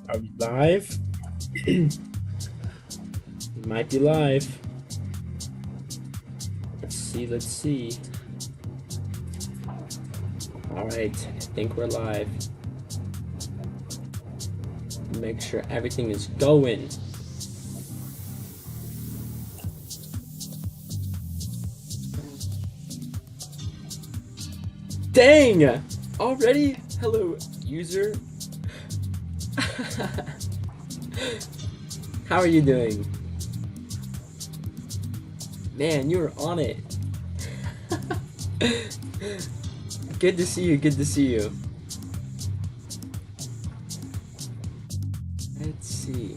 Are we live? We might be live. Let's see, let's see. Alright, I think we're live. Make sure everything is going. Dang! Already? Hello, user. How are you doing? Man, you were on it. Good to see you, good to see you. Let's see.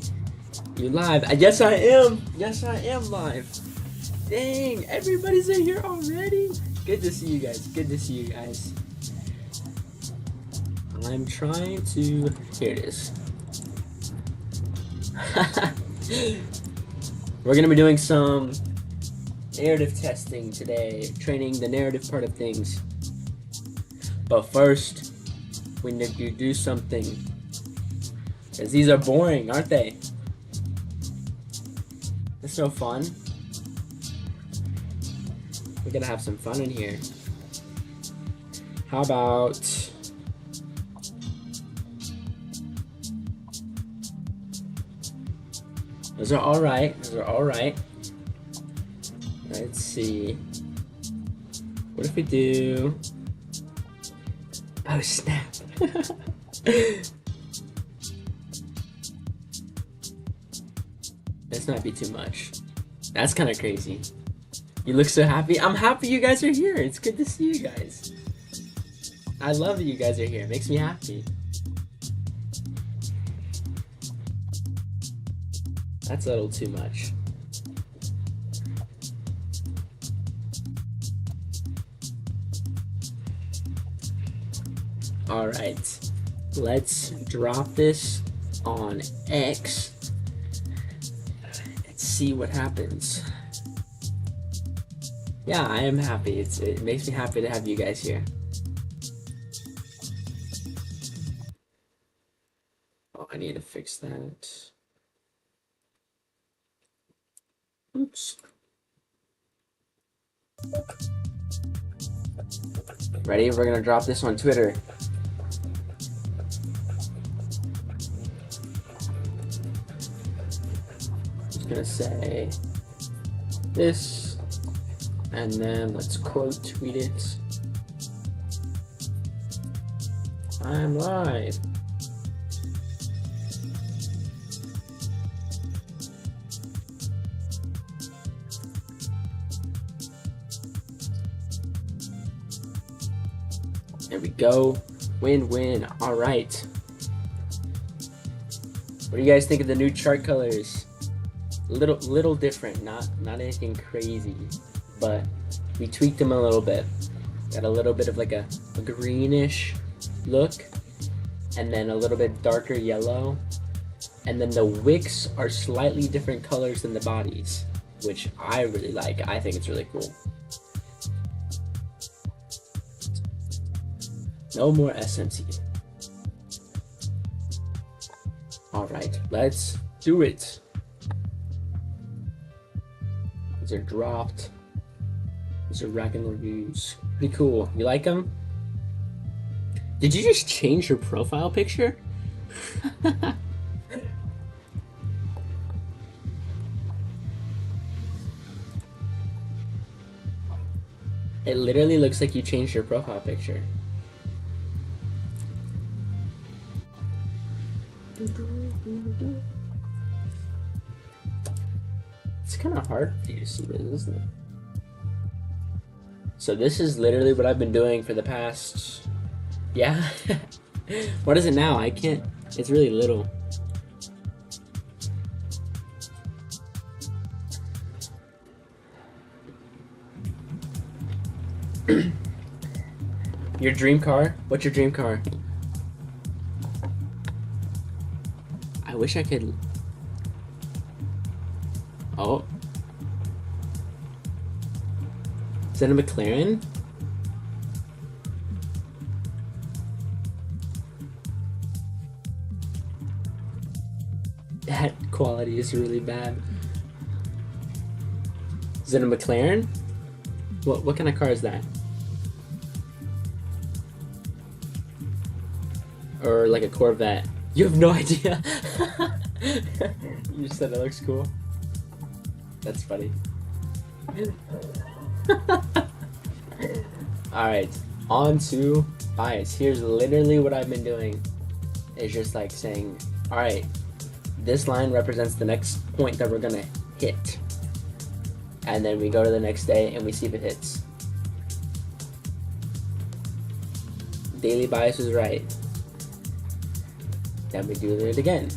You live? Yes, I am. Yes, I am live. Dang, everybody's in here already. Good to see you guys. Good to see you guys. I'm trying to. Here it is. We're gonna be doing some narrative testing today, training the narrative part of things. But first, we need to do something. Because these are boring, aren't they? It's no fun. We're gonna have some fun in here. How about... Those are alright. Those are alright. Let's see. What if we do... Oh, snap. This might be too much. That's kind of crazy. You look so happy. I'm happy you guys are here. It's good to see you guys. I love that you guys are here. It makes me happy. That's a little too much. Alright. Let's drop this on X. Let's see what happens. Yeah, I am happy. It makes me happy to have you guys here. Oh, I need to fix that. Oops. Ready? We're gonna drop this on Twitter. Just gonna say this, and then let's quote tweet it. I'm live. There we go. Win-win. All right. What do you guys think of the new chart colors? Little different. Not anything crazy, but we tweaked them a little bit. Got a little bit of like a greenish look, and then a little bit darker yellow, and then the wicks are slightly different colors than the bodies, which I really like. I think it's really cool. No more SMT. Alright, let's do it. These are dropped. These are racking reviews. Pretty cool. You like them? Did you just change your profile picture? It literally looks like you changed your profile picture. It's kind of hard for you to see this, isn't it? So this is literally what I've been doing for the past... Yeah? What is it now? I can't... It's really little. Your dream car? What's your dream car? I wish I could... Oh. Is that a McLaren? That quality is really bad. Is it a McLaren? What kind of car is that? Or like a Corvette? You have no idea. You just said it looks cool. That's funny. Alright, on to bias. Here's literally what I've been doing. It's just like saying, alright, this line represents the next point that we're gonna hit. And then we go to the next day and we see if it hits. Daily bias was right. Then we do it again.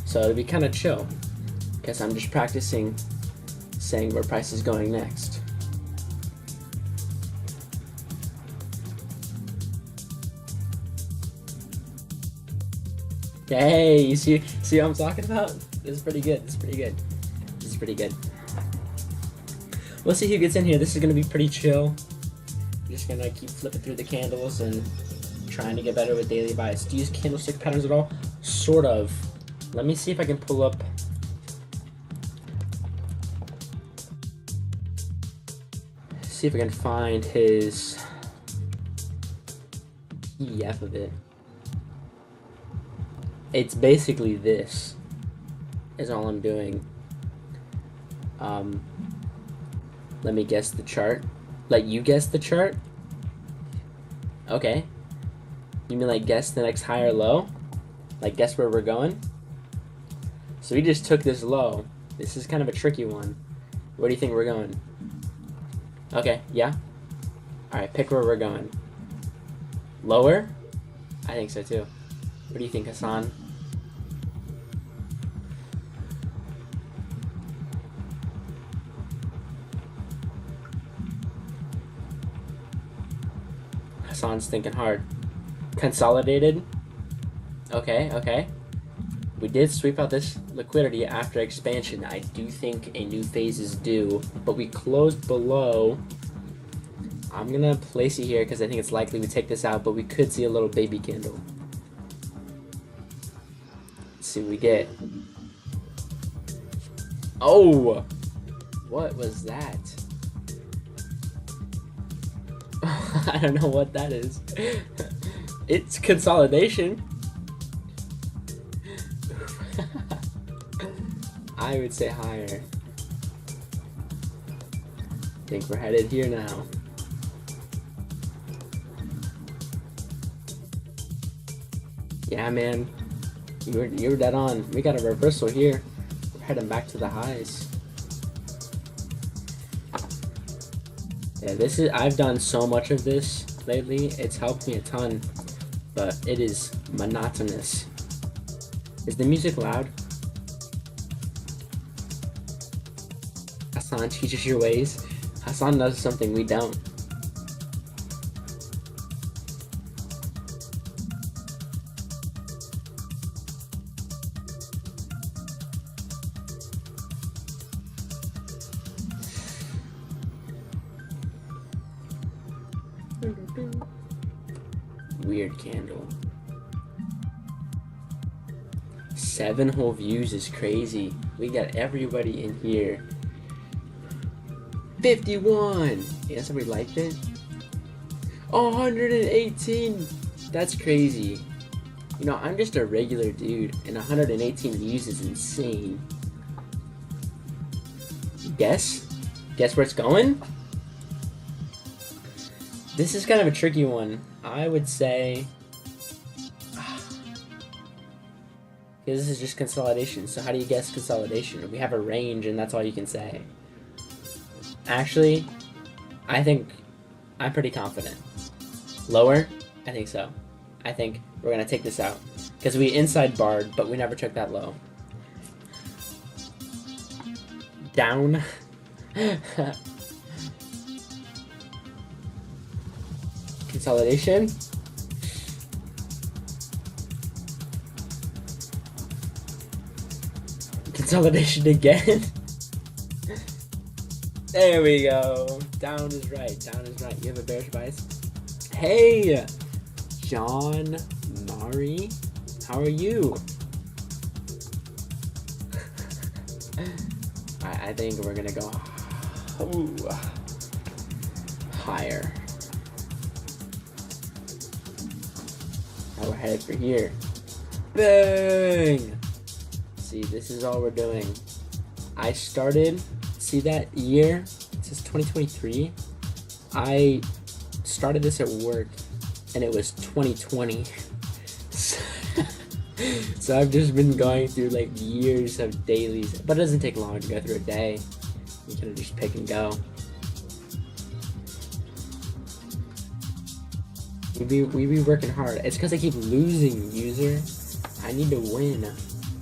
So it'll be kind of chill, because I'm just practicing saying where price is going next. Hey, you see what I'm talking about? This is pretty good. This is pretty good. This is pretty good. We'll see who gets in here. This is gonna be pretty chill. I'm just gonna keep flipping through the candles and trying to get better with daily bias. Do you use candlestick patterns at all? Sort of. Let me see if I can pull up. See if I can find his PDF of it. It's basically this is all I'm doing. Let me guess the chart. Let you guess the chart? Okay. You mean like guess the next high or low? Like guess where we're going? So we just took this low. This is kind of a tricky one. Where do you think we're going? Okay, yeah? Alright, pick where we're going. Lower? I think so too. What do you think, Hassan? Hassan's thinking hard. Consolidated? Okay, okay. We did sweep out this liquidity after expansion. I do think a new phase is due, but we closed below. I'm gonna place it here because I think it's likely we take this out, but we could see a little baby candle. Let's see what we get. Oh! What was that? I don't know what that is. It's consolidation. I would say higher. I think we're headed here now. Yeah, man. You were dead on. We got a reversal here. We're heading back to the highs. Yeah, this is. I've done so much of this lately. It's helped me a ton, but it is monotonous. Is the music loud? Hassan teaches your ways. Hassan knows something we don't. Weird candle. 7 whole views is crazy. We got everybody in here. 51! Yeah, somebody liked it. 118! That's crazy. You know, I'm just a regular dude, and 118 views is insane. Guess? Guess where it's going? This is kind of a tricky one. I would say... this is just consolidation, so how do you guess consolidation? We have a range, and that's all you can say. Actually, I think I'm pretty confident. Lower? I think so. I think we're going to take this out. Because we inside barred, but we never took that low. Down. Consolidation. Consolidation again. There we go. Down is right. Down is right. You have a bearish bias. Hey, John Mari, how are you? I think we're gonna go higher. Now we're headed for here. Bang! See, this is all we're doing. I started, see that year? It says 2023. I started this at work and it was 2020. So I've just been going through like years of dailies, but it doesn't take long to go through a day. You can just pick and go. We be working hard. It's because I keep losing, user. I need to win.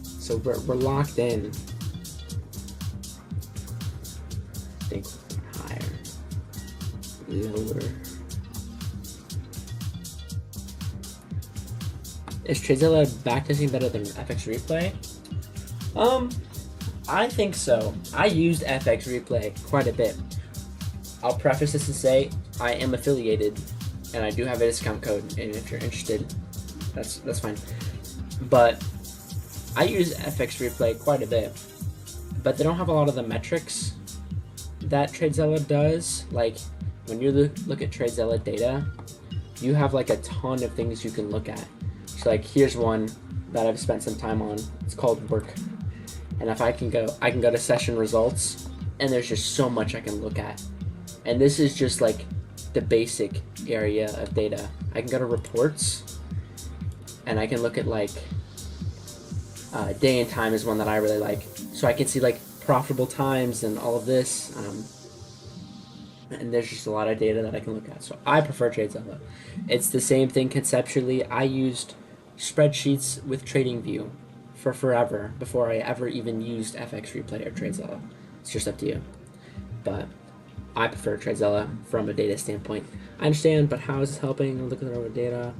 So we're locked in. I think higher. Lower. Is TradeZilla backtesting better than FX Replay? I think so. I used FX Replay quite a bit. I'll preface this to say I am affiliated and I do have a discount code, and if you're interested, that's fine. But I use FX Replay quite a bit, but they don't have a lot of the metrics that TradeZilla does. Like when you look at TradeZilla data, you have like a ton of things you can look at. So like here's one that I've spent some time on. It's called work. And if I can go to session results, and there's just so much I can look at. And this is just like the basic area of data. I can go to reports, and I can look at like day and time is one that I really like. So I can see like profitable times and all of this. And there's just a lot of data that I can look at. So I prefer TradeZilla. It's the same thing conceptually. I used spreadsheets with TradingView for forever before I ever even used FX Replay or TradeZilla. It's just up to you. But I prefer TradeZilla from a data standpoint. I understand, but how is this helping? Look at the data.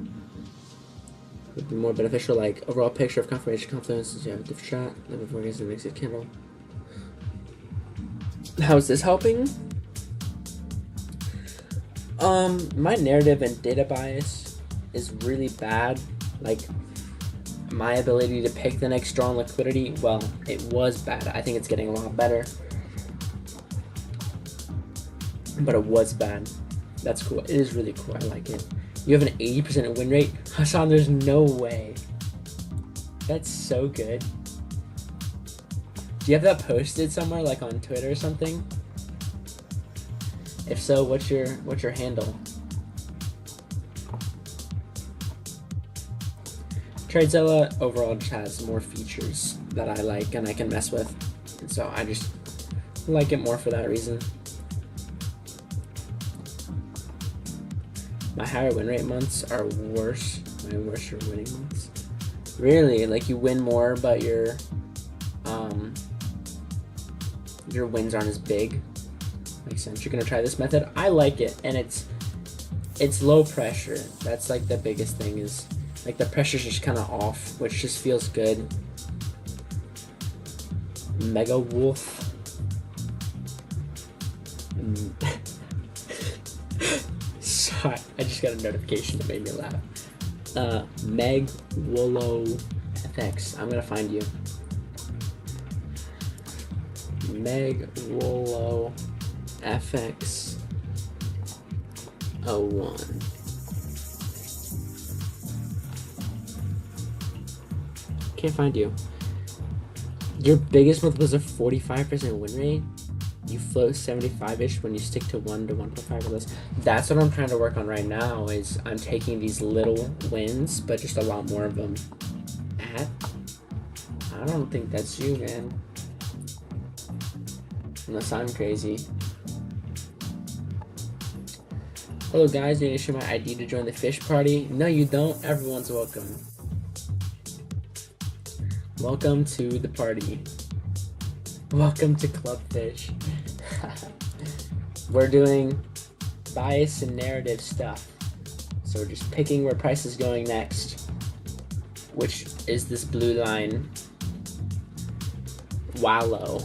Would be more beneficial, like overall picture of confirmation confidence. You have a different shot. Level of organism makes it candle. How is this helping? My narrative and data bias is really bad. Like, my ability to pick the next draw on liquidity, well, it was bad. I think it's getting a lot better. But it was bad. That's cool. It is really cool. I like it. You have an 80% win rate? Hassan, there's no way. That's so good. Do you have that posted somewhere, like on Twitter or something? If so, what's your handle? TradeZilla overall just has more features that I like and I can mess with. And so I just like it more for that reason. My higher win rate months are worse. My worse are winning months. Really? Like you win more, but your wins aren't as big? Makes sense. You're gonna try this method. I like it, and it's low pressure. That's like the biggest thing, is like the pressure's just kind of off, which just feels good. Mega Wolf. Sorry, I just got a notification that made me laugh. Meg Wollo FX. I'm gonna find you. Meg Wollo FX 01. Can't find you. Your biggest month was a 45% win rate. You float 75-ish when you stick to 1 to 1.5 or less. That's what I'm trying to work on right now, is I'm taking these little wins, but just a lot more of them. I don't think that's you, man. Unless I'm crazy. Hello guys, do you need to show my ID to join the fish party? No, you don't. Everyone's welcome. Welcome to the party. Welcome to Club Fish. We're doing bias and narrative stuff. So we're just picking where price is going next, which is this blue line. Wallow.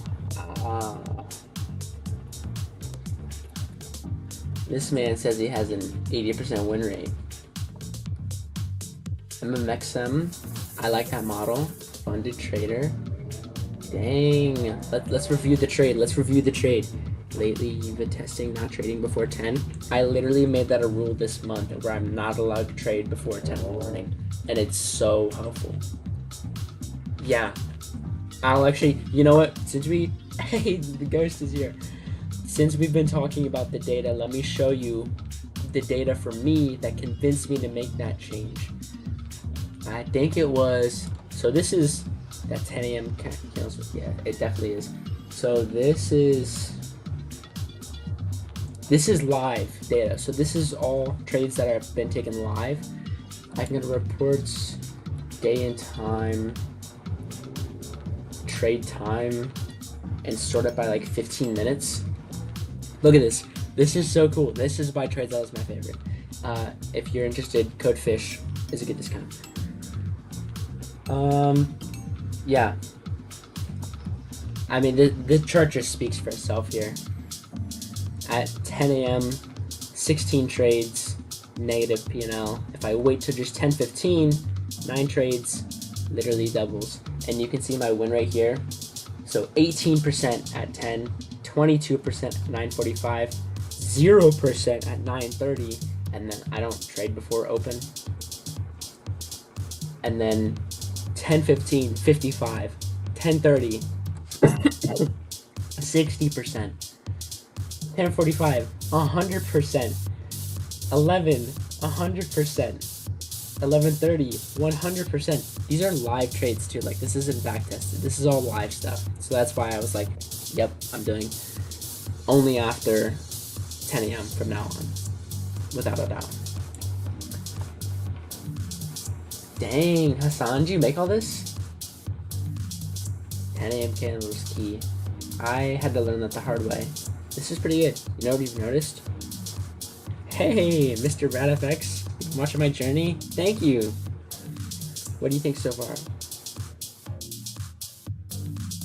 This man says he has an 80% win rate. MMXM, I like that model. Funded trader. Dang. Let's review the trade. Let's review the trade. Lately, you've been testing not trading before 10. I literally made that a rule this month where I'm not allowed to trade before 10 in the morning. And it's so helpful. Yeah. I'll actually, you know what? Since we, hey, the ghost is here. Since we've been talking about the data, let me show you the data for me that convinced me to make that change. I think it was, so this is, that 10 a.m. counts, yeah, it definitely is. So this is live data. So this is all trades that have been taken live. I can go to reports, day and time, trade time, and sort it by like 15 minutes. Look at this. This is so cool. This is by trades. That was my favorite. If you're interested, code FISH is a good discount. Yeah. I mean, the chart just speaks for itself here. At 10 a.m., 16 trades, negative P&L. If I wait till just 10:15, 9 trades, literally doubles. And you can see my win rate here. So 18% at 10, 22% at 9:45, 0% at 9:30, and then I don't trade before open. And then 10:15, 55, 10:30, 60%, 10:45, 100%, 11, 100%, 11:30, 100%. These are live trades too. Like, this isn't back tested. This is all live stuff. So that's why I was like, yep, I'm doing only after 10 a.m. from now on, without a doubt. Dang, Hassan, did you make all this? 10 a.m. candles key. I had to learn that the hard way. This is pretty good. You know what you've noticed? Hey, Mr. RadFX, you've been watching my journey? Thank you. What do you think so far?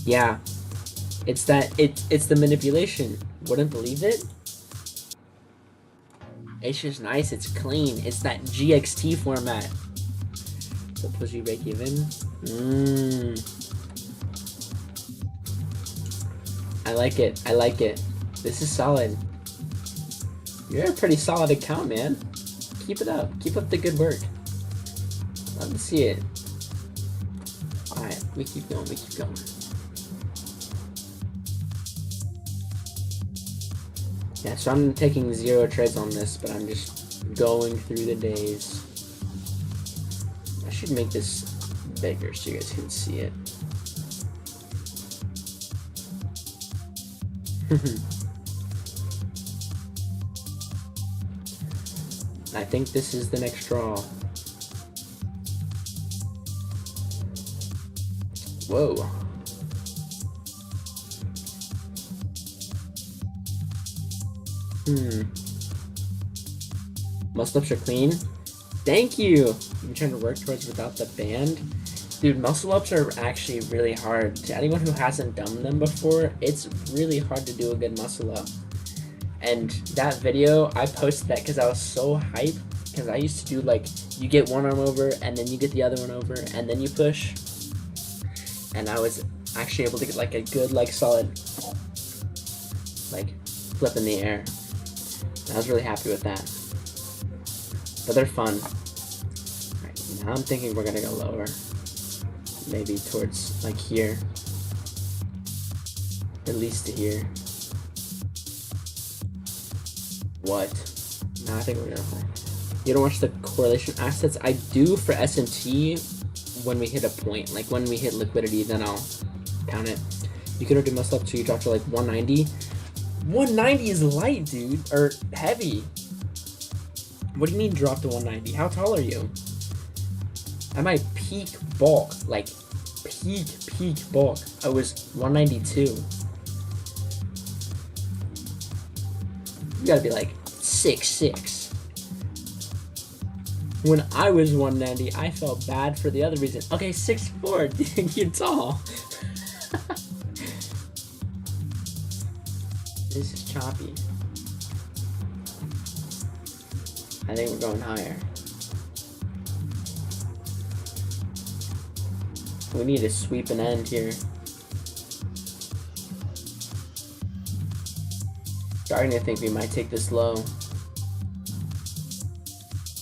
Yeah, it's the manipulation. Wouldn't believe it? It's just nice. It's clean. It's that GXT format. So push you break even. I like it. I like it. This is solid. You're a pretty solid account, man. Keep it up. Keep up the good work. Love to see it. Alright, we keep going. We keep going. Yeah, so I'm taking 0 trades on this, but I'm just going through the days. I should make this bigger so you guys can see it. I think this is the next draw. Whoa. Muscle ups are clean. Thank you. I'm trying to work towards without the band. Dude, muscle ups are actually really hard. To anyone who hasn't done them before, it's really hard to do a good muscle up. And that video, I posted that because I was so hyped. Because I used to do, like, you get one arm over, and then you get the other one over, and then you push. And I was actually able to get, like, a good, like, solid, like, flip in the air. And I was really happy with that. But they're fun. Alright, now I'm thinking we're gonna go lower. Maybe towards, like, here. At least to here. What? No, I think we're gonna hold. You don't watch the correlation assets? I do for S&T when we hit a point. Like, when we hit liquidity, then I'll count it. You can do muscle up to you drop to like 190. 190 is light, dude. Or heavy. What do you mean drop to 190? How tall are you? At my peak bulk, like peak bulk, I was 192. You gotta be like 6'6". When I was 190, I felt bad for the other reason. Okay, 6'4", you're tall. This is choppy. I think we're going higher. We need to sweep an end here. starting to think we might take this low.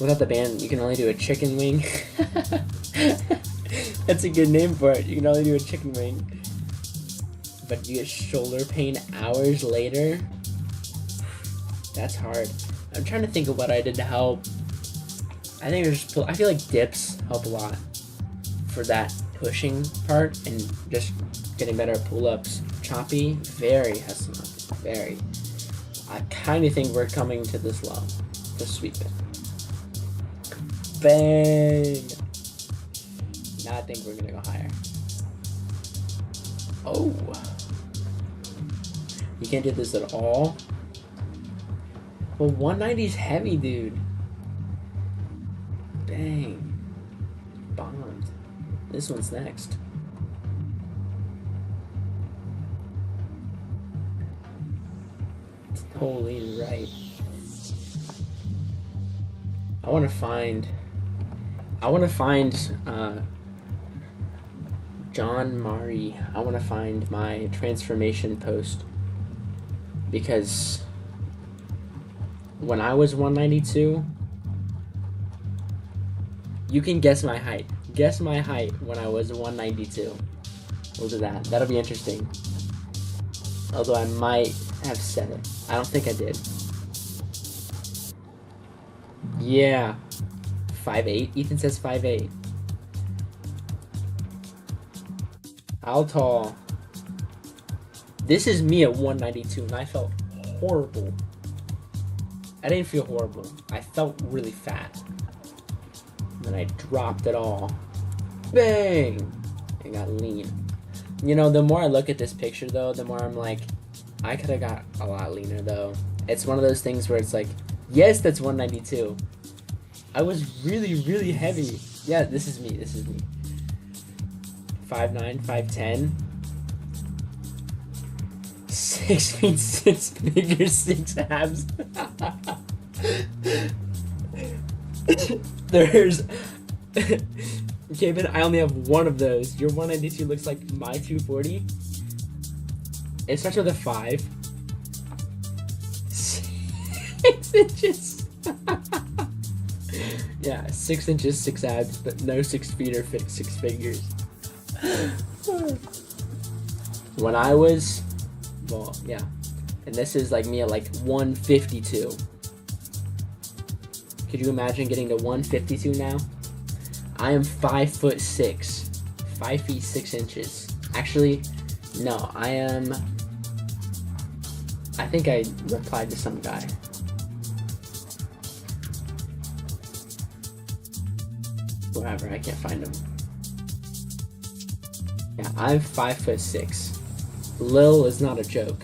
Without the band, you can only do a chicken wing. That's a good name for it. You can only do a chicken wing. But you get shoulder pain hours later. That's hard. I'm trying to think of what I did to help. I think there's. I feel like dips help a lot for that pushing part and just getting better at pull-ups. Choppy, very hesitant. Very. I kind of think we're coming to this low. Just sweep it. Bang! Now I think we're gonna go higher. Oh! You can't do this at all? Well, 190's heavy, dude. Bang. Bombed. This one's next. Holy right. I want to find John Mari. I want to find my transformation post, because when I was 192, you can guess my height. Guess my height when I was 192. We'll do that. That'll be interesting. Although I might have said it. I don't think I did. Yeah. 5'8". Ethan says 5'8". How tall? This is me at 192, and I felt horrible. I didn't feel horrible. I felt really fat. And then I dropped it all. Bang! And got lean. You know, the more I look at this picture, though, the more I'm like, I could have got a lot leaner, though. It's one of those things where it's like, yes, that's 192. I was really, really heavy. Yeah, this is me. This is me. 5'9", 5'10". 6 feet, 6 figures, 6 abs. There's... Okay, but I only have one of those. Your 192 looks like my 240. It starts with a 5. 6 inches. Yeah, 6 inches, 6 abs, but no 6 feet or 6 figures. When I was, well, yeah, and this is like me at like 152. Could you imagine getting to 152 now? I am 5'6", 5 feet 6 inches. Actually, no, I am. I think I replied to some guy. Whatever, I can't find him. Yeah, I'm 5'6". Lil is not a joke.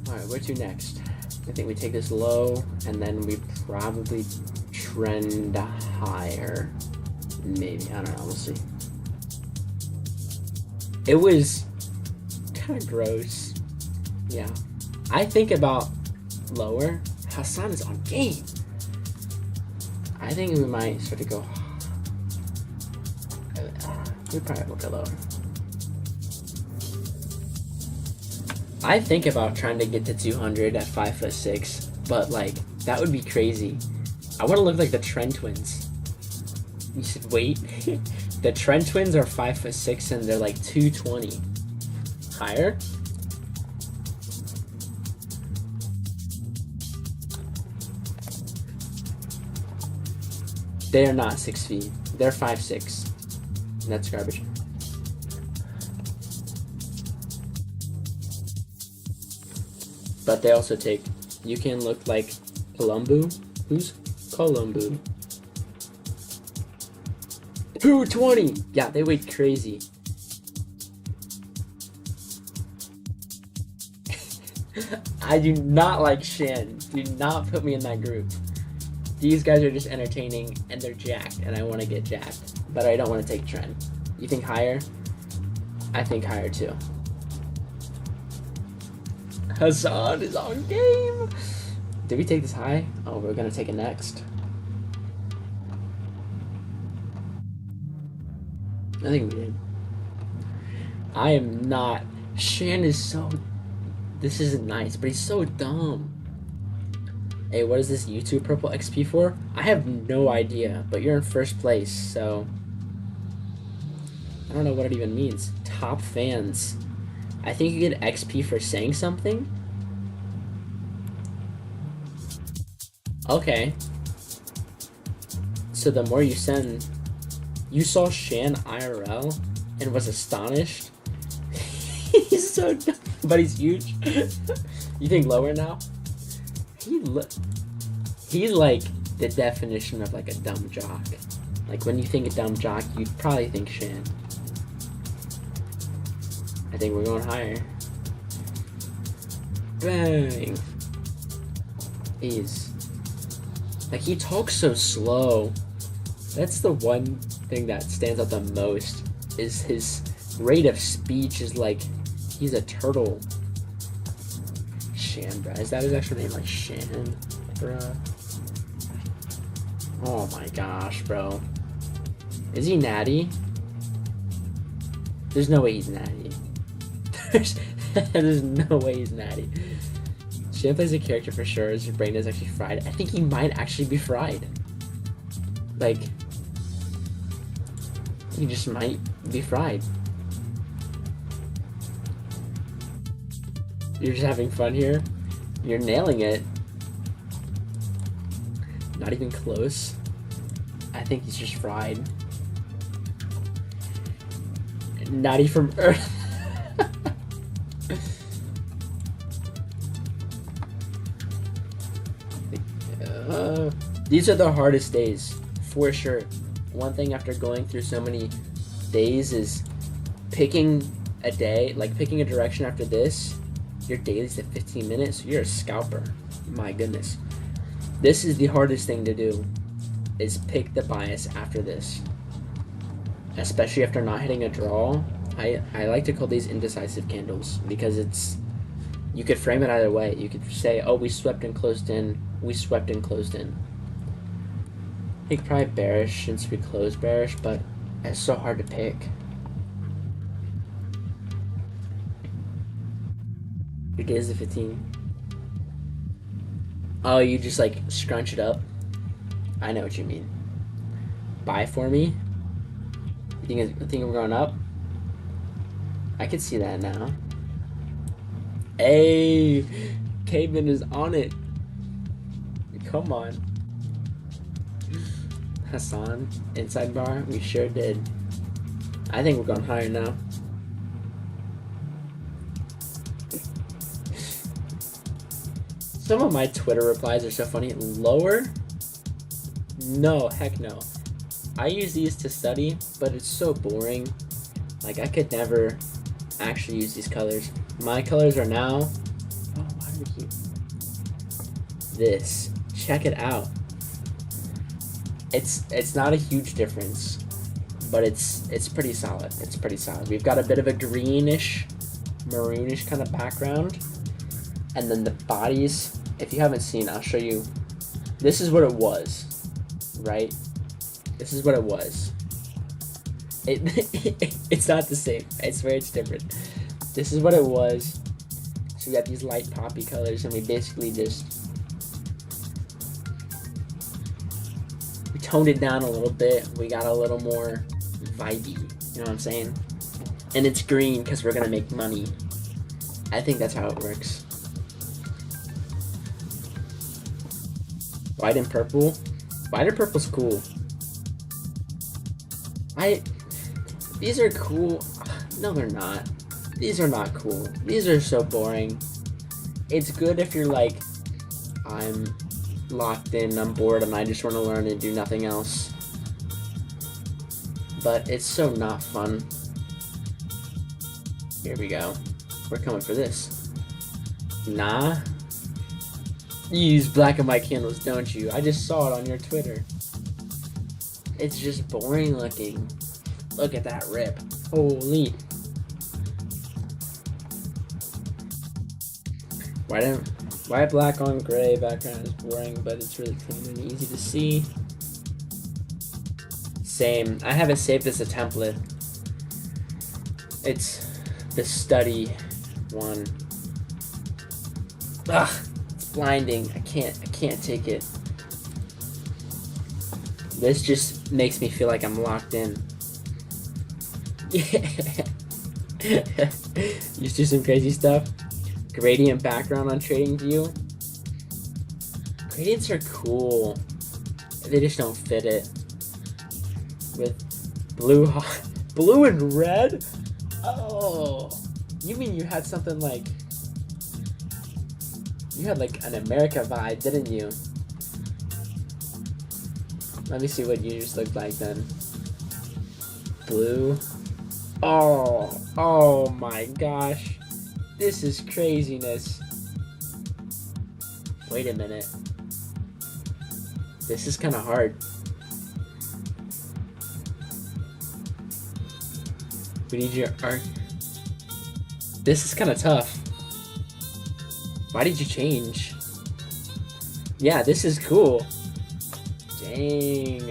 Alright, where to next? I think we take this low, and then we probably trend higher. Maybe, I don't know, we'll see. It was kind of gross. Yeah. I think about lower. Hassan is on game. I think we might sort of go. We probably will go lower. I think about trying to get to 200 at 5'6", but like that would be crazy. I want to look like the Trent twins. You should wait. The Trent twins are 5'6" and they're like 220. Higher? They are not 6 feet. They're 5'6". That's garbage. But they also take. You can look like Columbu. Who's Columbu? 220. Yeah, they weighed crazy. I do not like Shin. Do not put me in that group. These guys are just entertaining, and they're jacked, and I want to get jacked. But I don't want to take Trent. You think higher? I think higher, too. Hassan is on game! Did we take this high? Oh, we're going to take it next. I think we did. I am not. Shan is so This isn't nice, but he's so dumb. Hey, what is this YouTube purple XP for? I have no idea, but you're in first place, so I don't know what it even means. Top fans. I think you get XP for saying something? Okay. So the more you send... You saw Shan IRL and was astonished? He's so dumb, but he's huge. You think lower now? He's like the definition of like a dumb jock. Like when you think a dumb jock, you'd probably think Shan. I think we're going higher. Bang. He's like, he talks so slow. That's the one thing that stands out the most, is his rate of speech is like he's a turtle. Shan, bruh. Is that his actual name? Like Shan, bruh. Oh my gosh, bro. Is he natty? There's no way he's natty. There's no way he's natty. Shan plays a character for sure. His brain is actually fried. I think he might actually be fried. Like, he just might be fried. You're just having fun here? You're nailing it. Not even close. I think he's just fried. Natty from Earth. These are the hardest days, for sure. One thing after going through so many days is picking a day, like picking a direction after this. Your daily's at 15 minutes, you're a scalper. My goodness. This is the hardest thing to do, is pick the bias after this. Especially after not hitting a draw. I like to call these indecisive candles, because it's, you could frame it either way. You could say, oh, we swept and closed in, we swept and closed in. I think probably bearish since we closed bearish, but it's so hard to pick. Your day is the 15. Oh, you just like scrunch it up? I know what you mean. Buy for me? You think we're going up? I can see that now. Hey, Caveman is on it. Come on. Hassan, inside bar, we sure did. I think we're going higher now. Some of my Twitter replies are so funny. Lower? No, heck no. I use these to study, but it's so boring. Like, I could never actually use these colors. My colors are now... Oh, why do we keep... This. Check it out. It's not a huge difference, but it's pretty solid. It's pretty solid. We've got a bit of a greenish, maroonish kind of background, and then the bodies. If you haven't seen, I'll show you. This is what it was, right? This is what it was. It's not the same. I swear it's different. This is what it was. So we got these light poppy colors, and we basically just toned it down a little bit. We got a little more vibey, you know what I'm saying? And it's green because we're gonna make money. I think that's how it works. White and purple. White and purple's cool. These are cool. No, they're not. These are not cool. These are so boring. It's good if you're like, I'm locked in, I'm bored, and I just want to learn and do nothing else. But it's so not fun. Here we go. We're coming for this. Nah. You use black and white candles, don't you? I just saw it on your Twitter. It's just boring looking. Look at that rip. Holy. White, black on gray background is boring, but it's really clean and easy to see. Same. I have it saved as a template. It's the study one. Ugh, it's blinding. I can't take it. This just makes me feel like I'm locked in. Yeah. You do some crazy stuff. Gradient background on TradingView. Gradients are cool. They just don't fit it. With blue and red? Oh. You mean you had something like... You had like an America vibe, didn't you? Let me see what you just looked like then. Blue. Oh my gosh. This is craziness. Wait a minute. This is kind of hard. We need your art. This is kind of tough. Why did you change? Yeah, this is cool. Dang.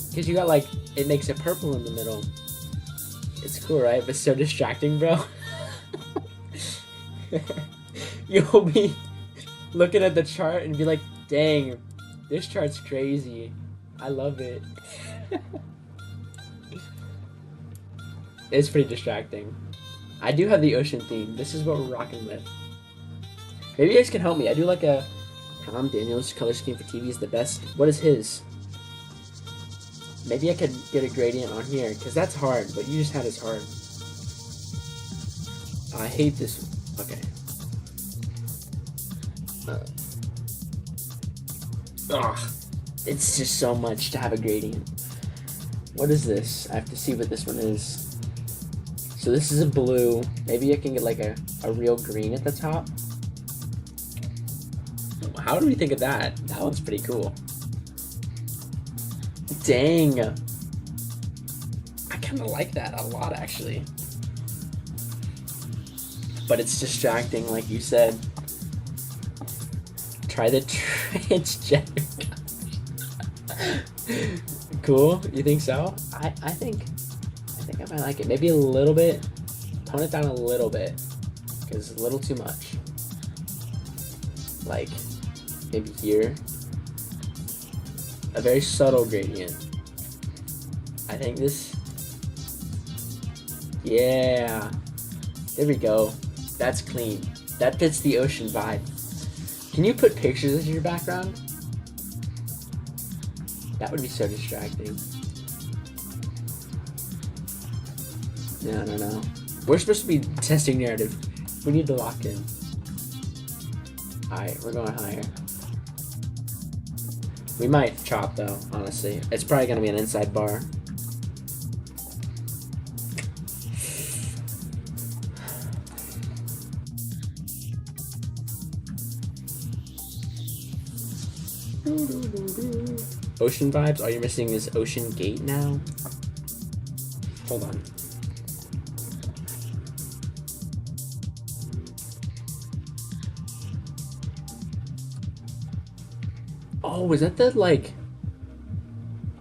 Because you got like, it makes it purple in the middle. It's cool, right? But so distracting, bro. You'll be looking at the chart and be like, dang, this chart's crazy. I love it. It's pretty distracting. I do have the ocean theme. This is what we're rocking with. Maybe you guys can help me. I do like a Tom Daniels color scheme for TV is the best. What is his? Maybe I could get a gradient on here, because that's hard, but you just had is hard. I hate this. Okay. It's just so much to have a gradient. What is this? I have to see what this one is. So this is a blue. Maybe I can get like a real green at the top. How do we think of that? That one's pretty cool. Dang. I kind of like that a lot, actually. But it's distracting, like you said. Try the transgender. Cool? You think so? I think I might like it. Maybe a little bit. Tone it down a little bit. Because it's a little too much. Like, maybe here. A very subtle gradient. I think this... Yeah. There we go. That's clean. That fits the ocean vibe. Can you put pictures as your background? That would be so distracting. No. We're supposed to be testing narrative. We need to lock in. Alright, we're going higher. We might chop though, honestly. It's probably gonna be an inside bar. Ocean vibes? All you're missing is Ocean Gate now? Hold on. Oh, was that the, like,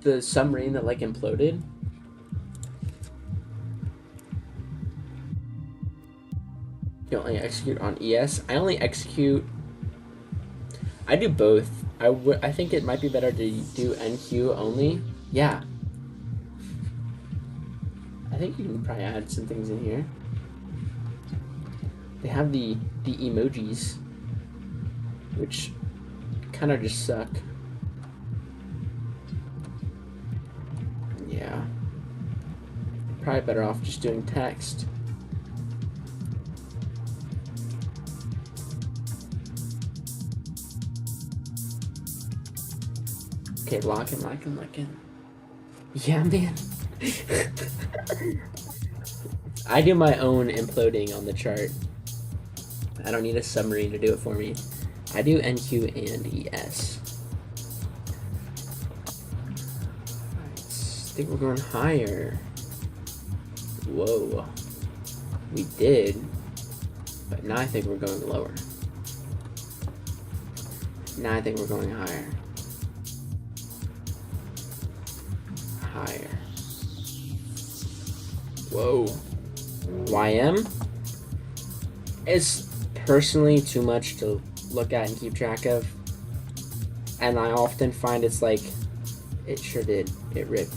the submarine that, like, imploded? You only execute on ES? I only execute... I do both. I think it might be better to do NQ only. Yeah. I think you can probably add some things in here. They have the emojis, which kind of just suck. Yeah. Probably better off just doing text. Okay, lock in. Yeah, man. I do my own imploding on the chart. I don't need a submarine to do it for me. I do NQ and ES. I think we're going higher. Whoa. We did. But now I think we're going lower. Now I think we're going higher. Higher. Whoa. YM? It's personally too much to look at and keep track of. And I often find it's like, it sure did. It ripped.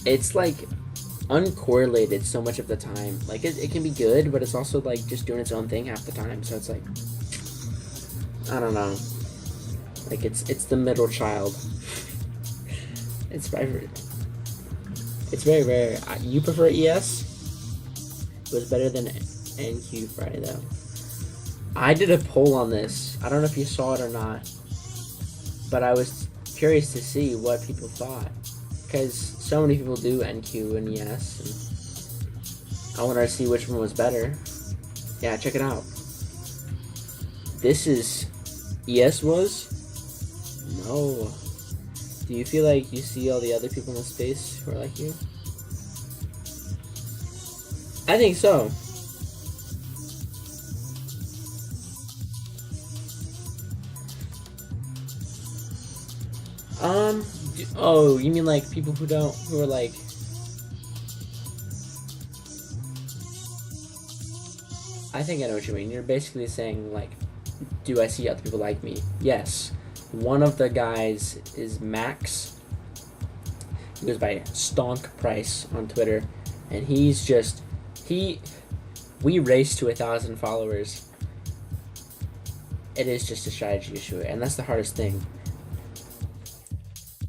It's like uncorrelated so much of the time. Like it can be good, but it's also like just doing its own thing half the time. So it's like, I don't know. Like it's the middle child. It's very rare. You prefer ES? It was better than NQ Friday though. I did a poll on this. I don't know if you saw it or not, but I was curious to see what people thought, because so many people do NQ and ES, and I wanted to see which one was better. Yeah, check it out. This is ES was? No. Do you feel like you see all the other people in the space who are like you? I think so. Oh, you mean like people who are like, I think I know what you mean. You're basically saying like, do I see other people like me? Yes. One of the guys is Max. He goes by Stonk Price on Twitter, and he's just, we race to 1,000 followers. It is just a strategy issue, and that's the hardest thing.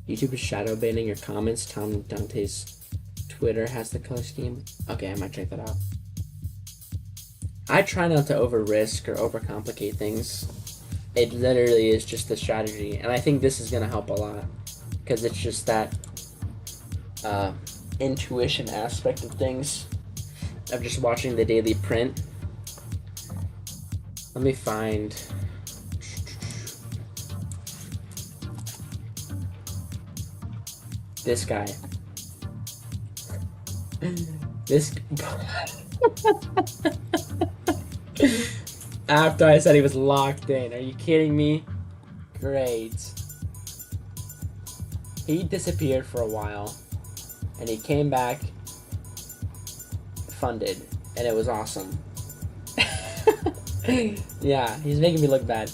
YouTube is shadow banning your comments. Tom Dante's Twitter has the color scheme. Okay, I might check that out. I try not to over risk or overcomplicate things. It literally is just a strategy, and I think this is gonna help a lot, because it's just that intuition aspect of things, of just watching the daily print. Let me find. This guy. This. After I said he was locked in. Are you kidding me? Great. He disappeared for a while, and he came back funded, and it was awesome. Yeah, he's making me look bad.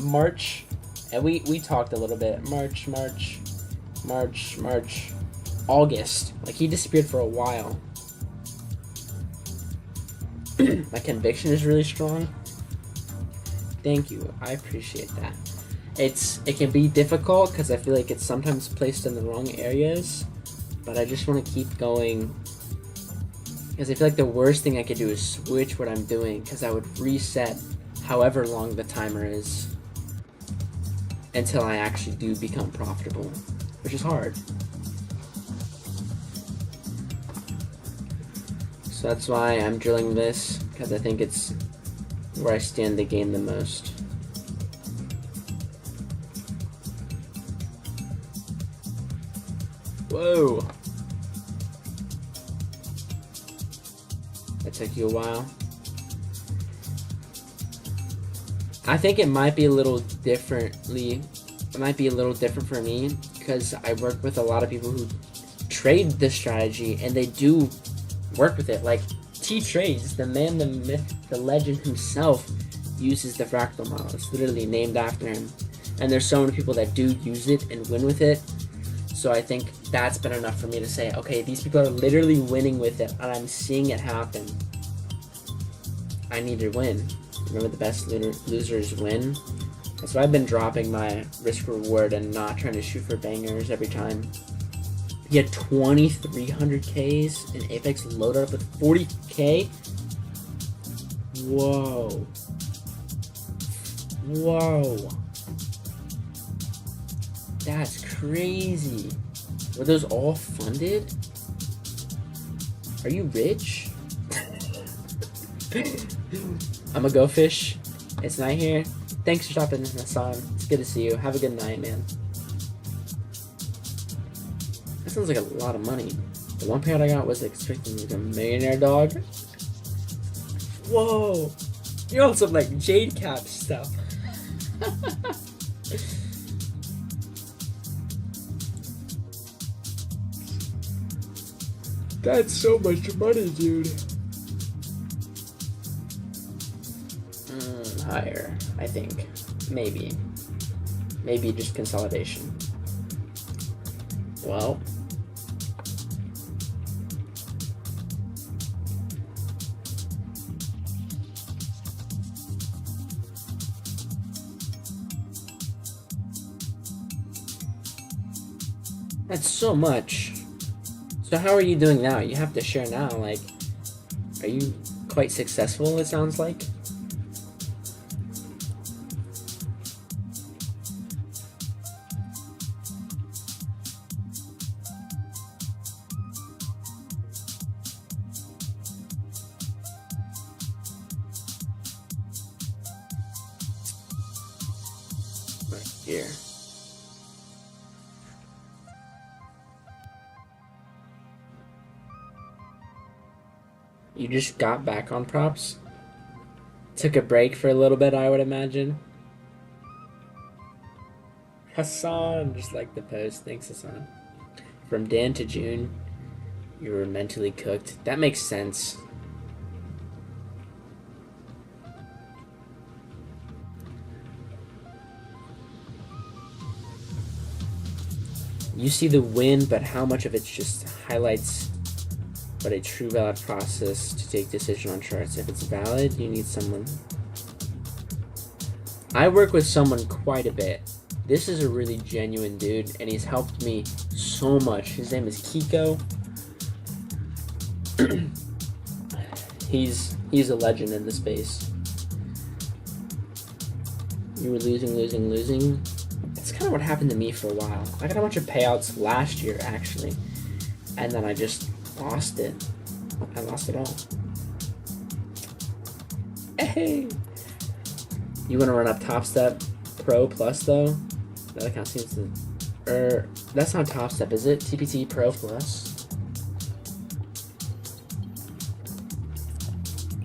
March, and we talked a little bit. March, August. Like, he disappeared for a while. My conviction is really strong. Thank you. I appreciate that. It can be difficult because I feel like it's sometimes placed in the wrong areas, but I just want to keep going, because I feel like the worst thing I could do is switch what I'm doing, because I would reset however long the timer is until I actually do become profitable, which is hard. So that's why I'm drilling this, because I think it's where I stand to gain the most. Whoa! That took you a while. I think it might be a little differently. It might be a little different for me, because I work with a lot of people who trade this strategy, and they do work with it. Like T-Trades, the man, the myth, the legend himself uses the fractal model. It's literally named after him. And there's so many people that do use it and win with it. So I think that's been enough for me to say, okay, these people are literally winning with it, and I'm seeing it happen. I need to win. Remember, the best losers win. That's why I've been dropping my risk reward and not trying to shoot for bangers every time. He had 2,300 Ks in Apex loaded up with 40k. Whoa. Whoa. That's crazy. Were those all funded? Are you rich? I'm a go fish. It's night here. Thanks for stopping in, Hassan. It's good to see you. Have a good night, man. That sounds like a lot of money. The one payout I got was expecting like a millionaire dog. Whoa! You're on some like Jade Cap stuff. That's so much money, dude. higher, I think. Maybe. Maybe just consolidation. Well. That's so much. So how are you doing now? You have to share now. Like, are you quite successful, it sounds like? Right here. You just got back on props? Took a break for a little bit, I would imagine. Hassan, just like the post. Thanks, Hassan. From Dan to June, you were mentally cooked. That makes sense. You see the win, but how much of it just highlights but a true valid process to take decision on charts. If it's valid, you need someone. I work with someone quite a bit. This is a really genuine dude, and he's helped me so much. His name is Kiko. He's a legend in the space. You were losing. It's kind of what happened to me for a while. I got a bunch of payouts last year, actually, and then I just lost it. I lost it all. Hey! You want to run up Top Step Pro Plus, though? That account seems to... that's not Top Step, is it? TPT Pro Plus?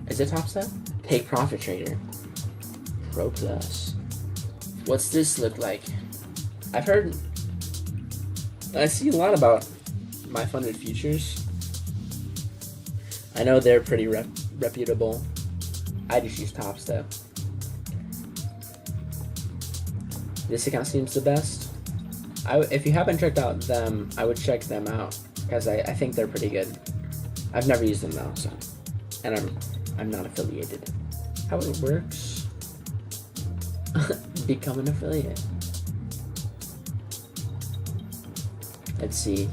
Is it Top Step? Take Profit Trader. Pro Plus. What's this look like? I've heard... I see a lot about my funded futures. I know they're pretty reputable. I just use Top Step. This account seems the best. If you haven't checked out them, I would check them out because I think they're pretty good. I've never used them though, so, and I'm not affiliated. How it works? Become an affiliate. Let's see.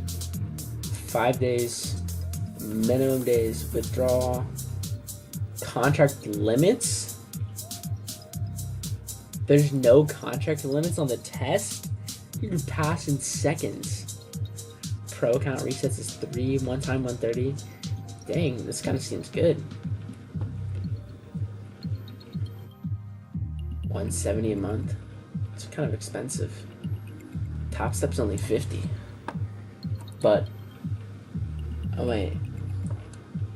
5 days. Minimum days, withdraw, contract limits. There's no contract limits on the test. You can pass in seconds. Pro account resets is 3, one time 130. Dang, this kind of seems good. 170 a month. It's kind of expensive. Top Step's only 50. But oh wait.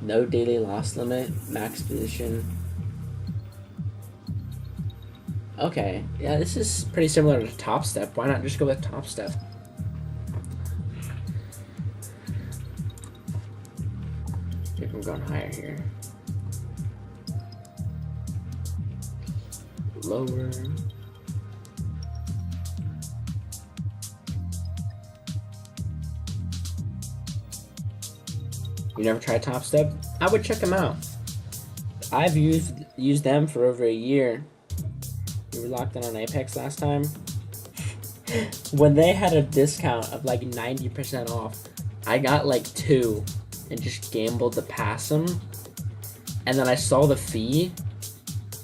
No daily loss limit, max position. Okay, yeah, this is pretty similar to Top Step. Why not just go with Top Step? I think I'm going higher here. Lower. You never tried Top Step? I would check them out. I've used them for over a year. We were locked in on Apex last time. When they had a discount of like 90% off, I got like 2 and just gambled to pass them. And then I saw the fee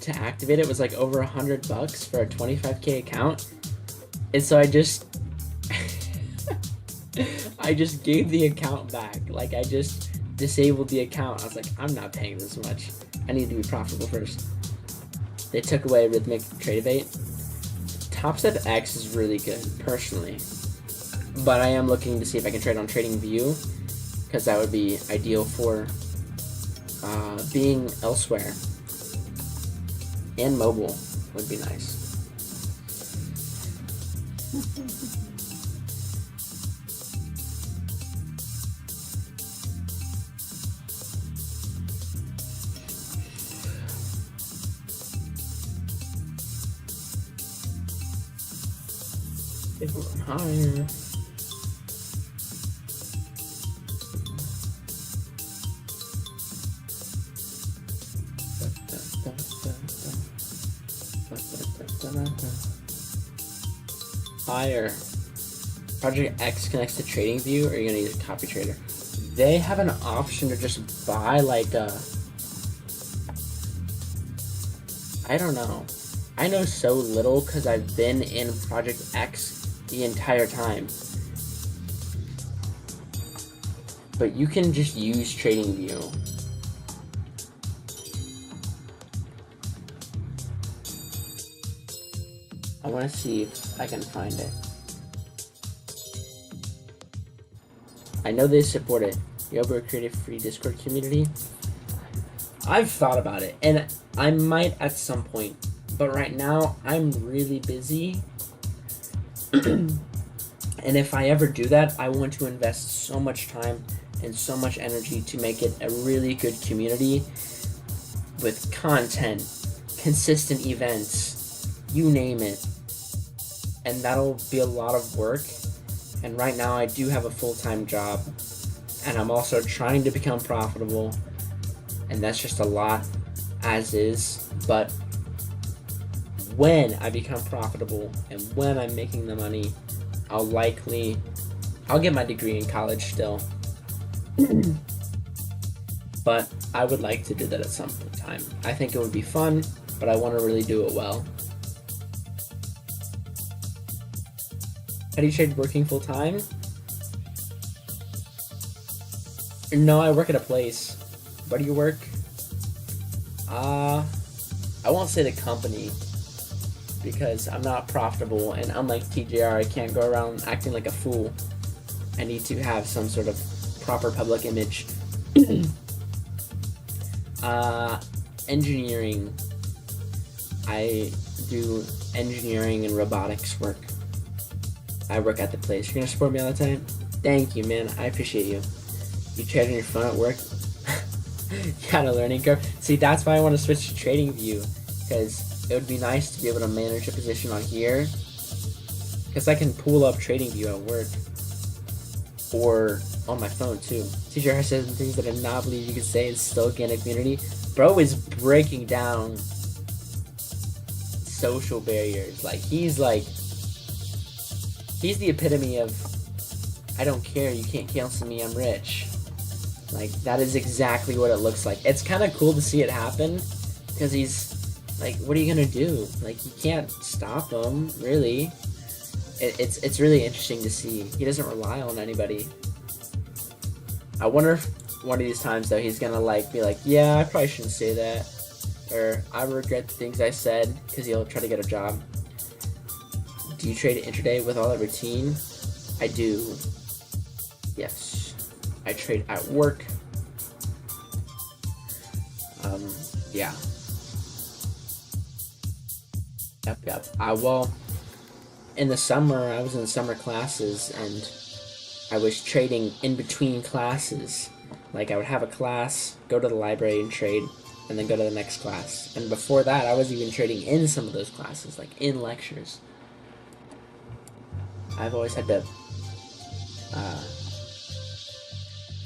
to activate it was like over $100 for a 25k account. And so I just I just gave the account back. Like I just disabled the account. I was like, I'm not paying this much. I need to be profitable first. They took away Rhythmic Trade-Bait. Top Step X is really good, personally. But I am looking to see if I can trade on TradingView, because that would be ideal for being elsewhere. And mobile would be nice. If I'm higher. Higher. Project X connects to TradingView, or you're gonna use CopyTrader. They have an option to just buy like a. I don't know. I know so little because I've been in Project X the entire time. But you can just use TradingView. I want to see if I can find it. I know they support it. Yobo created free Discord community. I've thought about it, and I might at some point, but right now I'm really busy. And if I ever do that, I want to invest so much time and so much energy to make it a really good community with content, consistent events, you name it. And that'll be a lot of work. And right now I do have a full-time job, and I'm also trying to become profitable, and that's just a lot as is. But when I become profitable and when I'm making the money, I'll get my degree in college still. But I would like to do that at some time. I think it would be fun, but I want to really do it well. How do you trade working full time? No, I work at a place. Where do you work? I won't say the company because I'm not profitable, and unlike TJR, I can't go around acting like a fool. I need to have some sort of proper public image. Engineering. I do engineering and robotics work. I work at the place. You're gonna support me all the time? Thank you, man. I appreciate you. You trade on your phone at work? You got a learning curve. See, that's why I want to switch to TradingView, because it would be nice to be able to manage a position on here, because I can pull up TradingView at work or on my phone too. Teacher has said some things that I did not believe you could say. It's still organic community. Bro is breaking down social barriers. He's the epitome of, I don't care, you can't cancel me, I'm rich. That is exactly what it looks like. It's kind of cool to see it happen, because he's, what are you gonna do? You can't stop him, really. It's really interesting to see. He doesn't rely on anybody. I wonder if one of these times, though, he's gonna, be like, yeah, I probably shouldn't say that. Or, I regret the things I said, because he'll try to get a job. Do you trade intraday with all that routine? I do. Yes. I trade at work. Yeah. Yep. In the summer, I was in summer classes, and I was trading in between classes. I would have a class, go to the library and trade, and then go to the next class. And before that, I was even trading in some of those classes, in lectures. I've always had to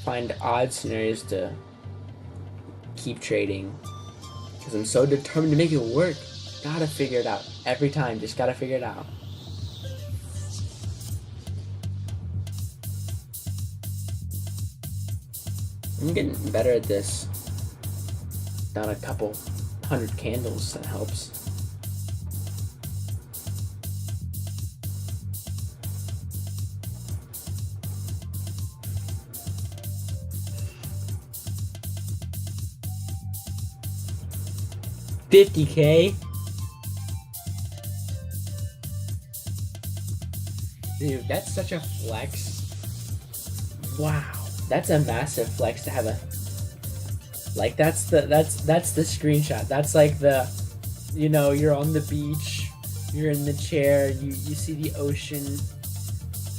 find odd scenarios to keep trading, because I'm so determined to make it work. Gotta figure it out every time. Just gotta figure it out. I'm getting better at this. Down a couple 100 candles, that helps. $50K? Dude, that's such a flex. Wow, that's a massive flex to have a. That's the screenshot. That's you're on the beach, you're in the chair, you see the ocean,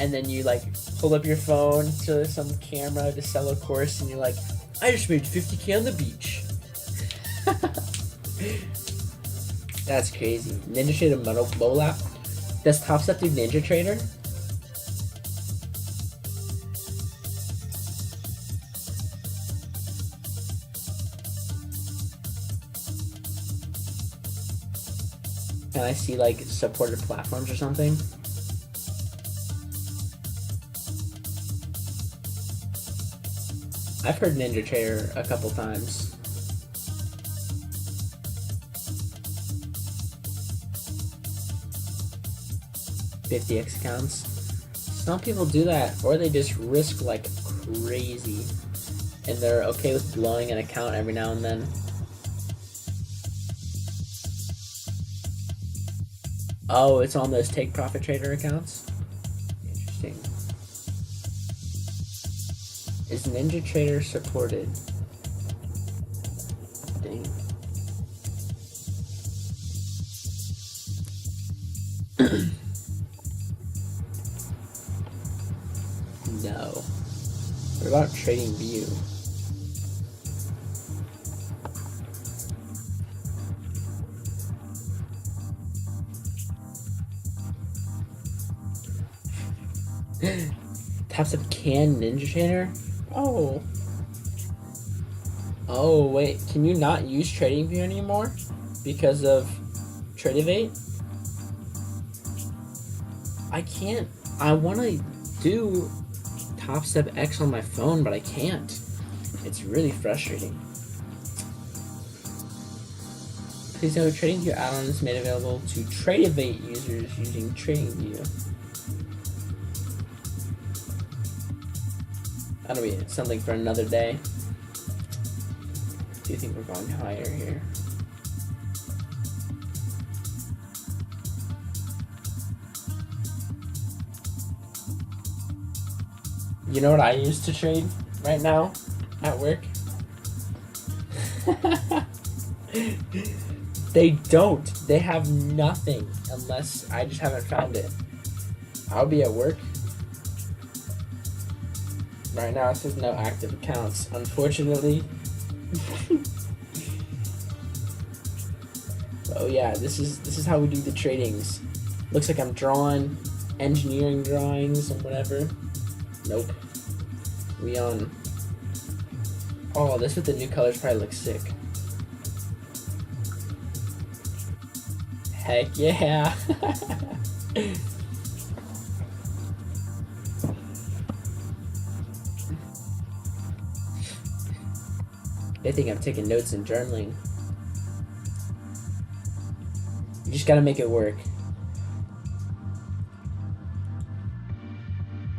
and then you pull up your phone to some camera to sell a course, and you're like, I just made $50K on the beach. That's crazy. Ninja Shade a mobile app? Does Top Step do Ninja Trader? Can I see like supported platforms or something? I've heard Ninja Trader a couple times. $50x accounts. Some people do that, or they just risk like crazy, and they're okay with blowing an account every now and then. Oh, it's on those Take Profit Trader accounts? Interesting. Is Ninja Trader supported? Dang. No. What about TradingView? Taps up can Ninja Trader? Oh. Oh, wait. Can you not use TradingView anymore? Because of Tradevate? I can't. I want to do Top Step X on my phone, but I can't. It's really frustrating. Please note, TradingView add-on is made available to Tradevate users using TradingView. That'll be something for another day. Do you think we're going higher here? You know what I use to trade right now at work? They don't. They have nothing unless I just haven't found it. I'll be at work. Right now it says no active accounts. Unfortunately. Oh yeah, this is how we do the tradings. Looks like I'm drawing engineering drawings and whatever. Nope. We on. Oh, this with the new colors probably looks sick. Heck yeah. They think I'm taking notes and journaling. You just gotta make it work.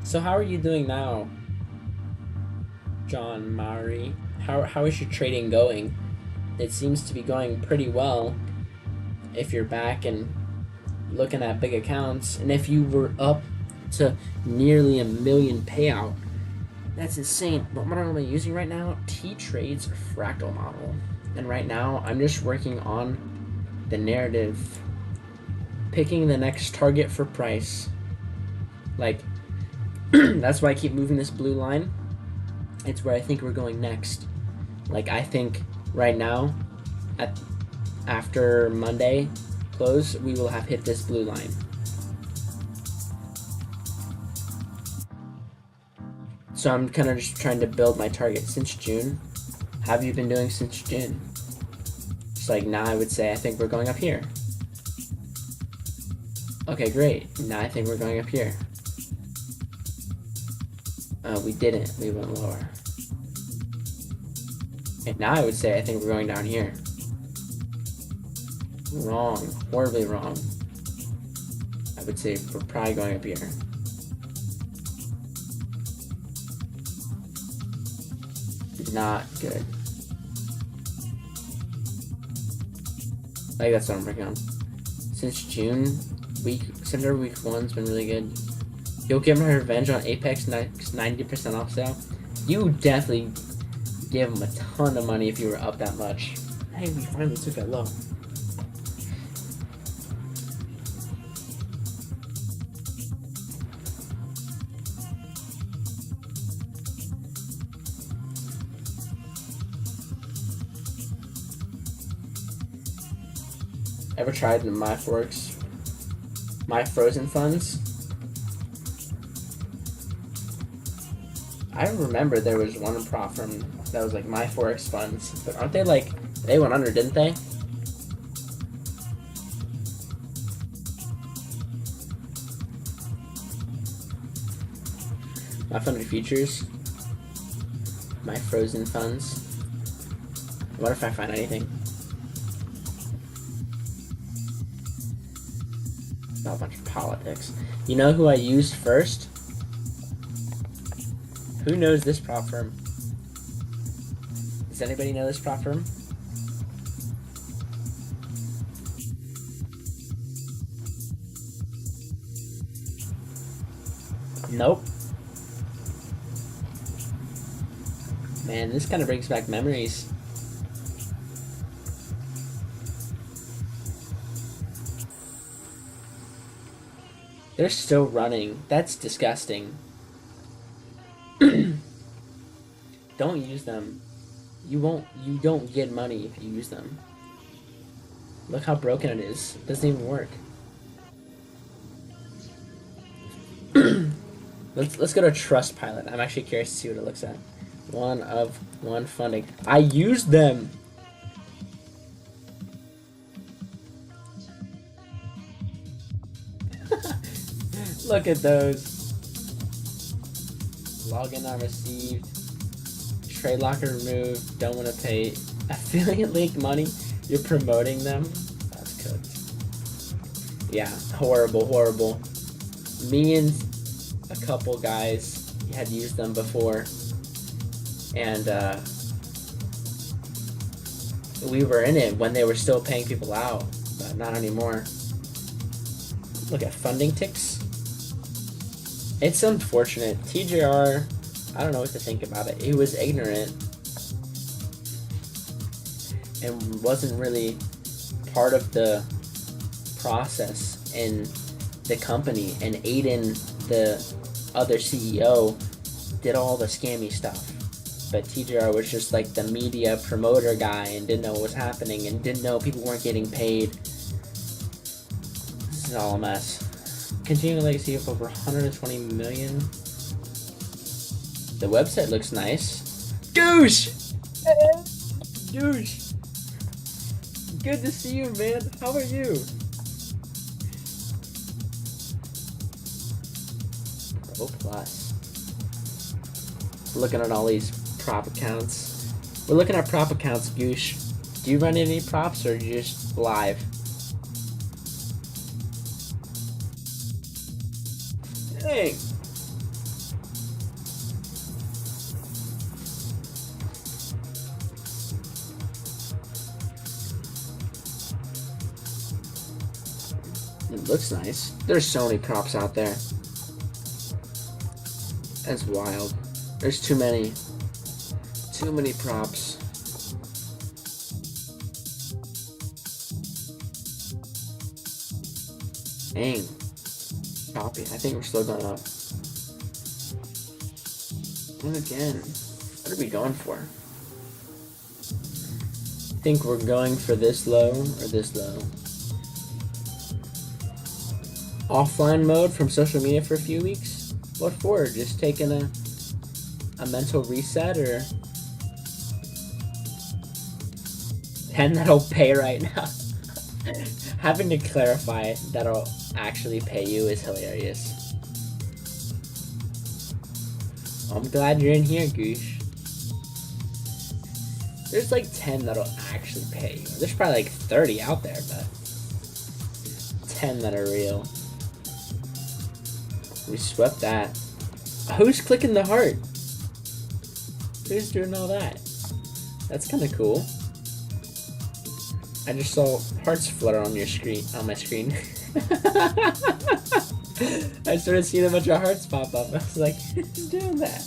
So how are you doing now, John Murray? How is your trading going? It seems to be going pretty well if you're back and looking at big accounts. And if you were up to nearly $1 million payout, that's insane. What model am I using right now? T-Trade's fractal model. And right now, I'm just working on the narrative, picking the next target for price. Like, that's why I keep moving this blue line. It's where I think we're going next. Like, I think right now, after Monday close, we will have hit this blue line. So I'm kind of just trying to build my target since June. How have you been doing since June? It's like, now I would say I think we're going up here. Okay, great. Now I think we're going up here. We didn't. We went lower. And now I would say I think we're going down here. Wrong. Horribly wrong. I would say we're probably going up here. Not good. Like, that's what I'm working on. Since June, September week 1's been really good. You'll give my revenge on Apex next 90% off sale. You definitely give them a ton of money if you were up that much. Hey, we finally took that low. Ever tried the MyForex My Frozen Funds. I remember there was one prop from that was like My Forex Funds, but aren't they like they went under, didn't they? My Funded Futures. My Frozen Funds. What if I find anything? Oh, a bunch of politics. You know who I used first? Who knows this prop firm? Does anybody know this prop firm? Nope. Man, this kind of brings back memories. They're still running. That's disgusting. Don't use them. You don't get money if you use them. Look how broken it is. It doesn't even work. Let's go to Trustpilot. I'm actually curious to see what it looks at. One funding. I used them. Look at those. Login not received. Trade locker removed. Don't want to pay affiliate link money. You're promoting them. That's cooked. Yeah, horrible. Me and a couple guys had used them before, and we were in it when they were still paying people out, but not anymore. Look at funding ticks. It's unfortunate. TJR, I don't know what to think about it. He was ignorant and wasn't really part of the process in the company, and Aiden, the other CEO, did all the scammy stuff. But TJR was just like the media promoter guy and didn't know what was happening and didn't know people weren't getting paid. This is all a mess. Continuing legacy of over 120 million. The website looks nice. Douche! Douche! Good to see you, man. How are you? O plus. Looking at all these prop accounts. We're looking at prop accounts, Goosh. Do you run any props or are you just live? Dang. It looks nice. There's so many props out there. That's wild. There's too many. Too many props. Dang. Copy. I think we're still going up. And again, what are we going for? I think we're going for this low or this low. Offline mode from social media for a few weeks? What for? Just taking a mental reset, or 10 that'll pay right now? Having to clarify that'll actually pay you is hilarious. I'm glad you're in here, Goosh. There's like 10 that'll actually pay you. There's probably like 30 out there, but 10 that are real. We swept that. Who's clicking the heart? Who's doing all that? That's kind of cool. I just saw hearts flutter on your screen, on my screen. I started seeing a bunch of hearts pop up. I was like, who's doing that?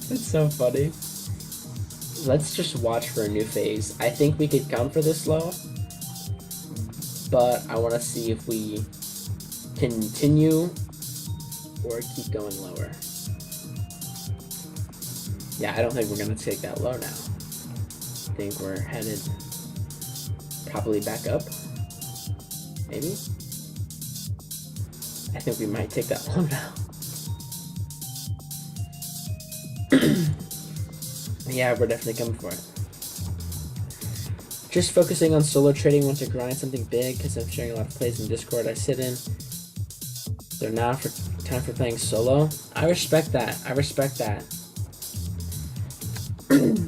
That's so funny. Let's just watch for a new phase. I think we could come for this low, but I want to see if we continue or keep going lower. Yeah, I don't think we're gonna take that low now. I think we're headed probably back up. Maybe? I think we might take that low now. Yeah, we're definitely coming for it. Just focusing on solo trading once I grind something big because I'm sharing a lot of plays in Discord I sit in. So now for time for playing solo. I respect that. I respect that.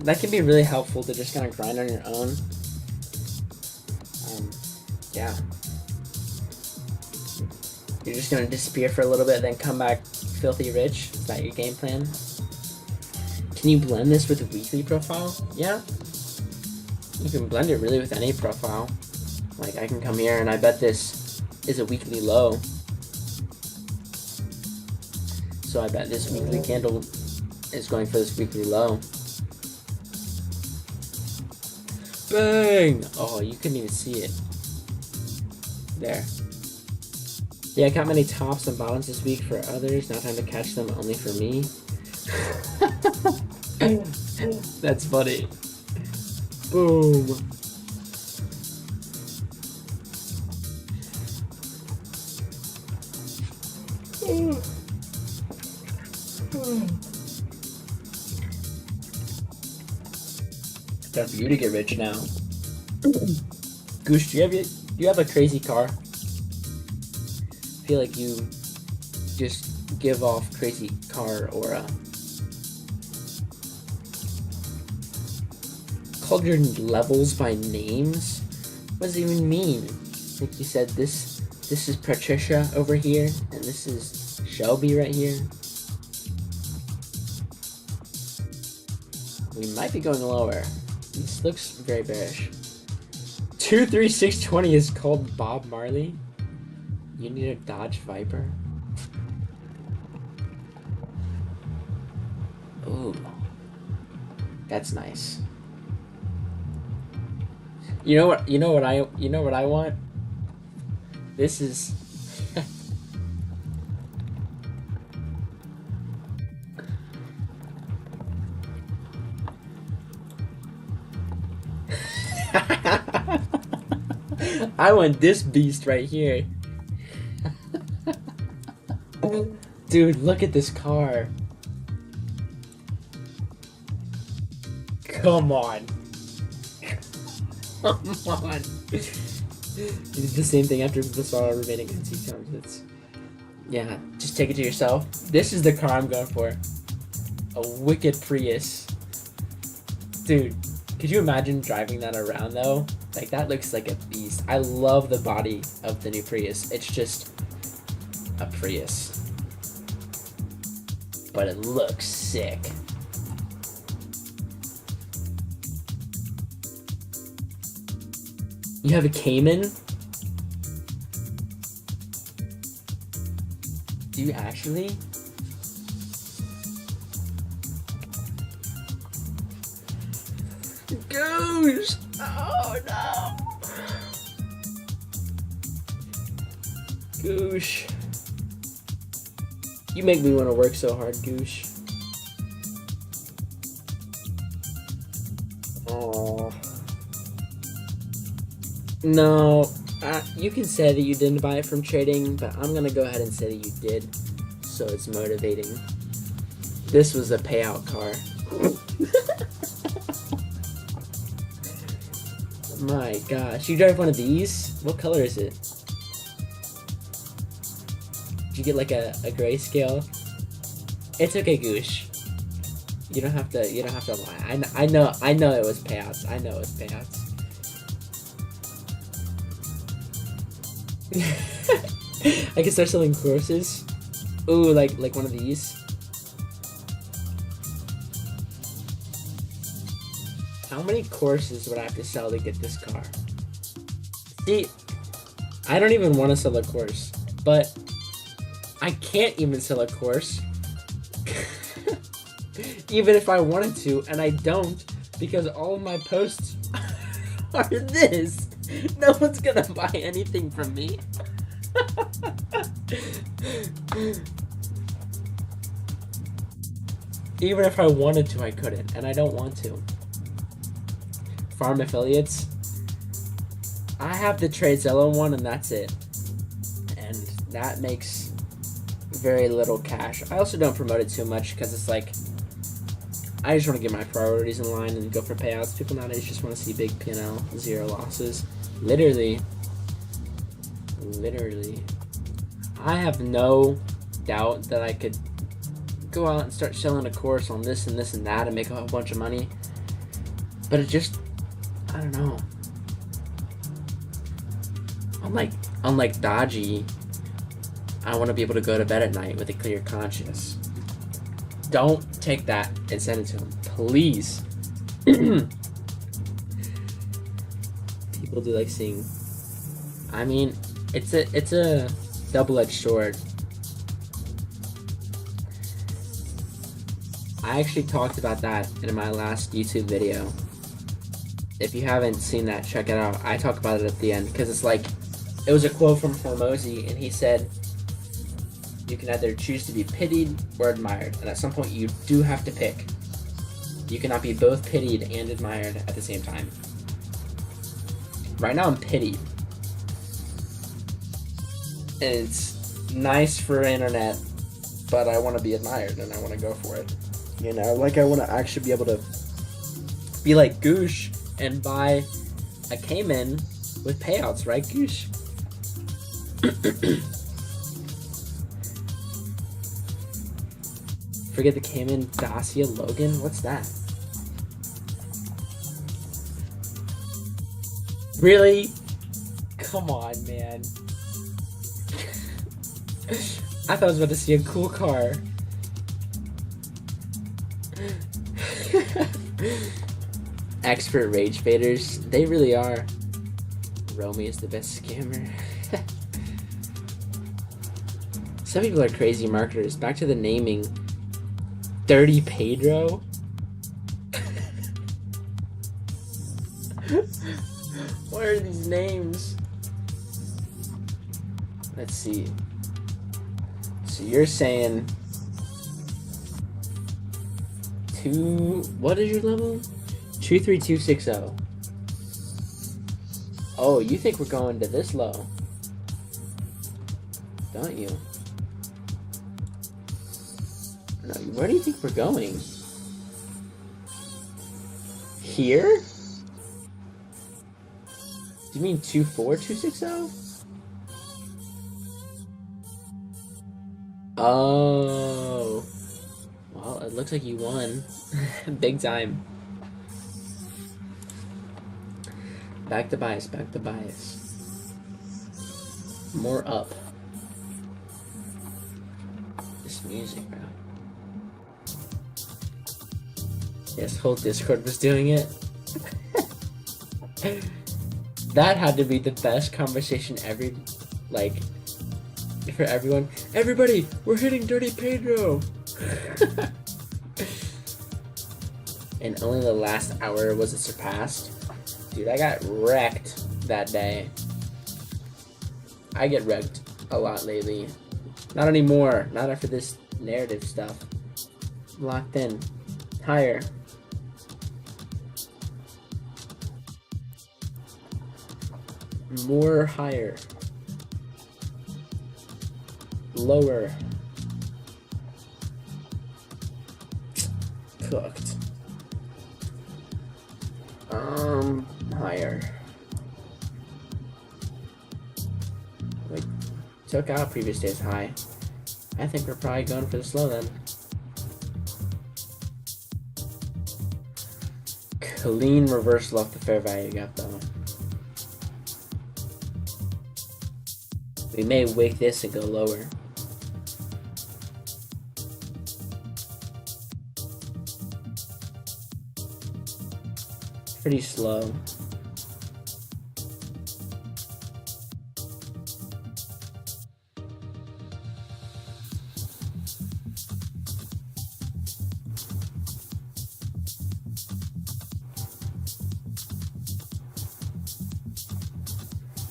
That can be really helpful to just kind of grind on your own. Yeah. You're just gonna disappear for a little bit, then come back filthy rich. Is that your game plan? Can you blend this with a weekly profile? Yeah. You can blend it really with any profile. Like I can come here and I bet this is a weekly low. So I bet this weekly candle is going for this weekly low. Bang! Oh, you couldn't even see it. There. Yeah, I got many tops and bottoms this week for others. Now time to catch them only for me. That's funny. Boom. Time for you to get rich now. Goosh, do you have a crazy car? I feel like you just give off crazy car aura. Called your levels by names? What does it even mean? Like you said, this is Patricia over here, and this is Shelby right here. We might be going lower. This looks very bearish. 23620 is called Bob Marley. You need a Dodge Viper. Ooh, that's nice. You know what I want? This is I want this beast right here. Dude, look at this car. Come on. Come on. You did the same thing after people saw our remaining NC comes. It's, yeah, just take it to yourself. This is the car I'm going for. A wicked Prius. Dude, could you imagine driving that around though? Like, that looks like a beast. I love the body of the new Prius. It's just a Prius. But it looks sick. You have a Cayman? Do you actually? Goose! Oh no! Goosh. You make me want to work so hard, Goosh. Oh. No, you can say that you didn't buy it from trading, but I'm gonna go ahead and say that you did, so it's motivating. This was a payout car. My gosh, you drive one of these? What color is it? Did you get like a grayscale? It's okay, Goosh. You don't have to lie. I know it was payouts. I know it was payouts. I can start selling courses. Ooh, like one of these. How many courses would I have to sell to get this car? See, I don't even want to sell a course, but I can't even sell a course. Even if I wanted to, and I don't, because all of my posts are this. No one's gonna buy anything from me. Even if I wanted to, I couldn't, and I don't want to. Farm affiliates. I have the TradeZilla one, and that's it. And that makes very little cash. I also don't promote it too much because it's like, I just want to get my priorities in line and go for payouts. People nowadays just want to see big P&L, 0 losses. Literally, I have no doubt that I could go out and start selling a course on this and this and that and make a whole bunch of money. But it just, I don't know. Unlike Dodgy, I want to be able to go to bed at night with a clear conscience. Don't take that and send it to him, please. People do like seeing. I mean, it's a double-edged sword. I actually talked about that in my last YouTube video. If you haven't seen that, check it out. I talk about it at the end because it's like, it was a quote from Hormozy, and he said, you can either choose to be pitied or admired, and at some point you do have to pick. You cannot be both pitied and admired at the same time. Right now I'm pitied. And it's nice for internet, but I want to be admired and I want to go for it. You know, like I want to actually be able to be like Goosh and buy a Cayman with payouts, right, Goosh? Forget the Cayman Dacia Logan? What's that? Really? Come on, man. I thought I was about to see a cool car. Expert rage baiters. They really are. Romy is the best scammer. Some people are crazy marketers. Back to the naming. Dirty Pedro? What are these names? Let's see. So you're saying what is your level? 23260. Oh, you think we're going to this low? Don't you? No, where do you think we're going? Here? Do you mean 24260? Oh. Well, it looks like you won. Big time. Back to bias, back to bias. More up. This music, bro. Yes, whole Discord was doing it. That had to be the best conversation ever, like, for everyone. Everybody, we're hitting Dirty Pedro! And only the last hour was it surpassed. Dude, I got wrecked that day. I get wrecked a lot lately. Not anymore. Not after this narrative stuff. Locked in. Higher. More higher. Lower. Cooked. Higher. We took out previous day's high. I think we're probably going for the slow then. Clean reversal off the fair value gap though. We may wake this and go lower. Pretty slow.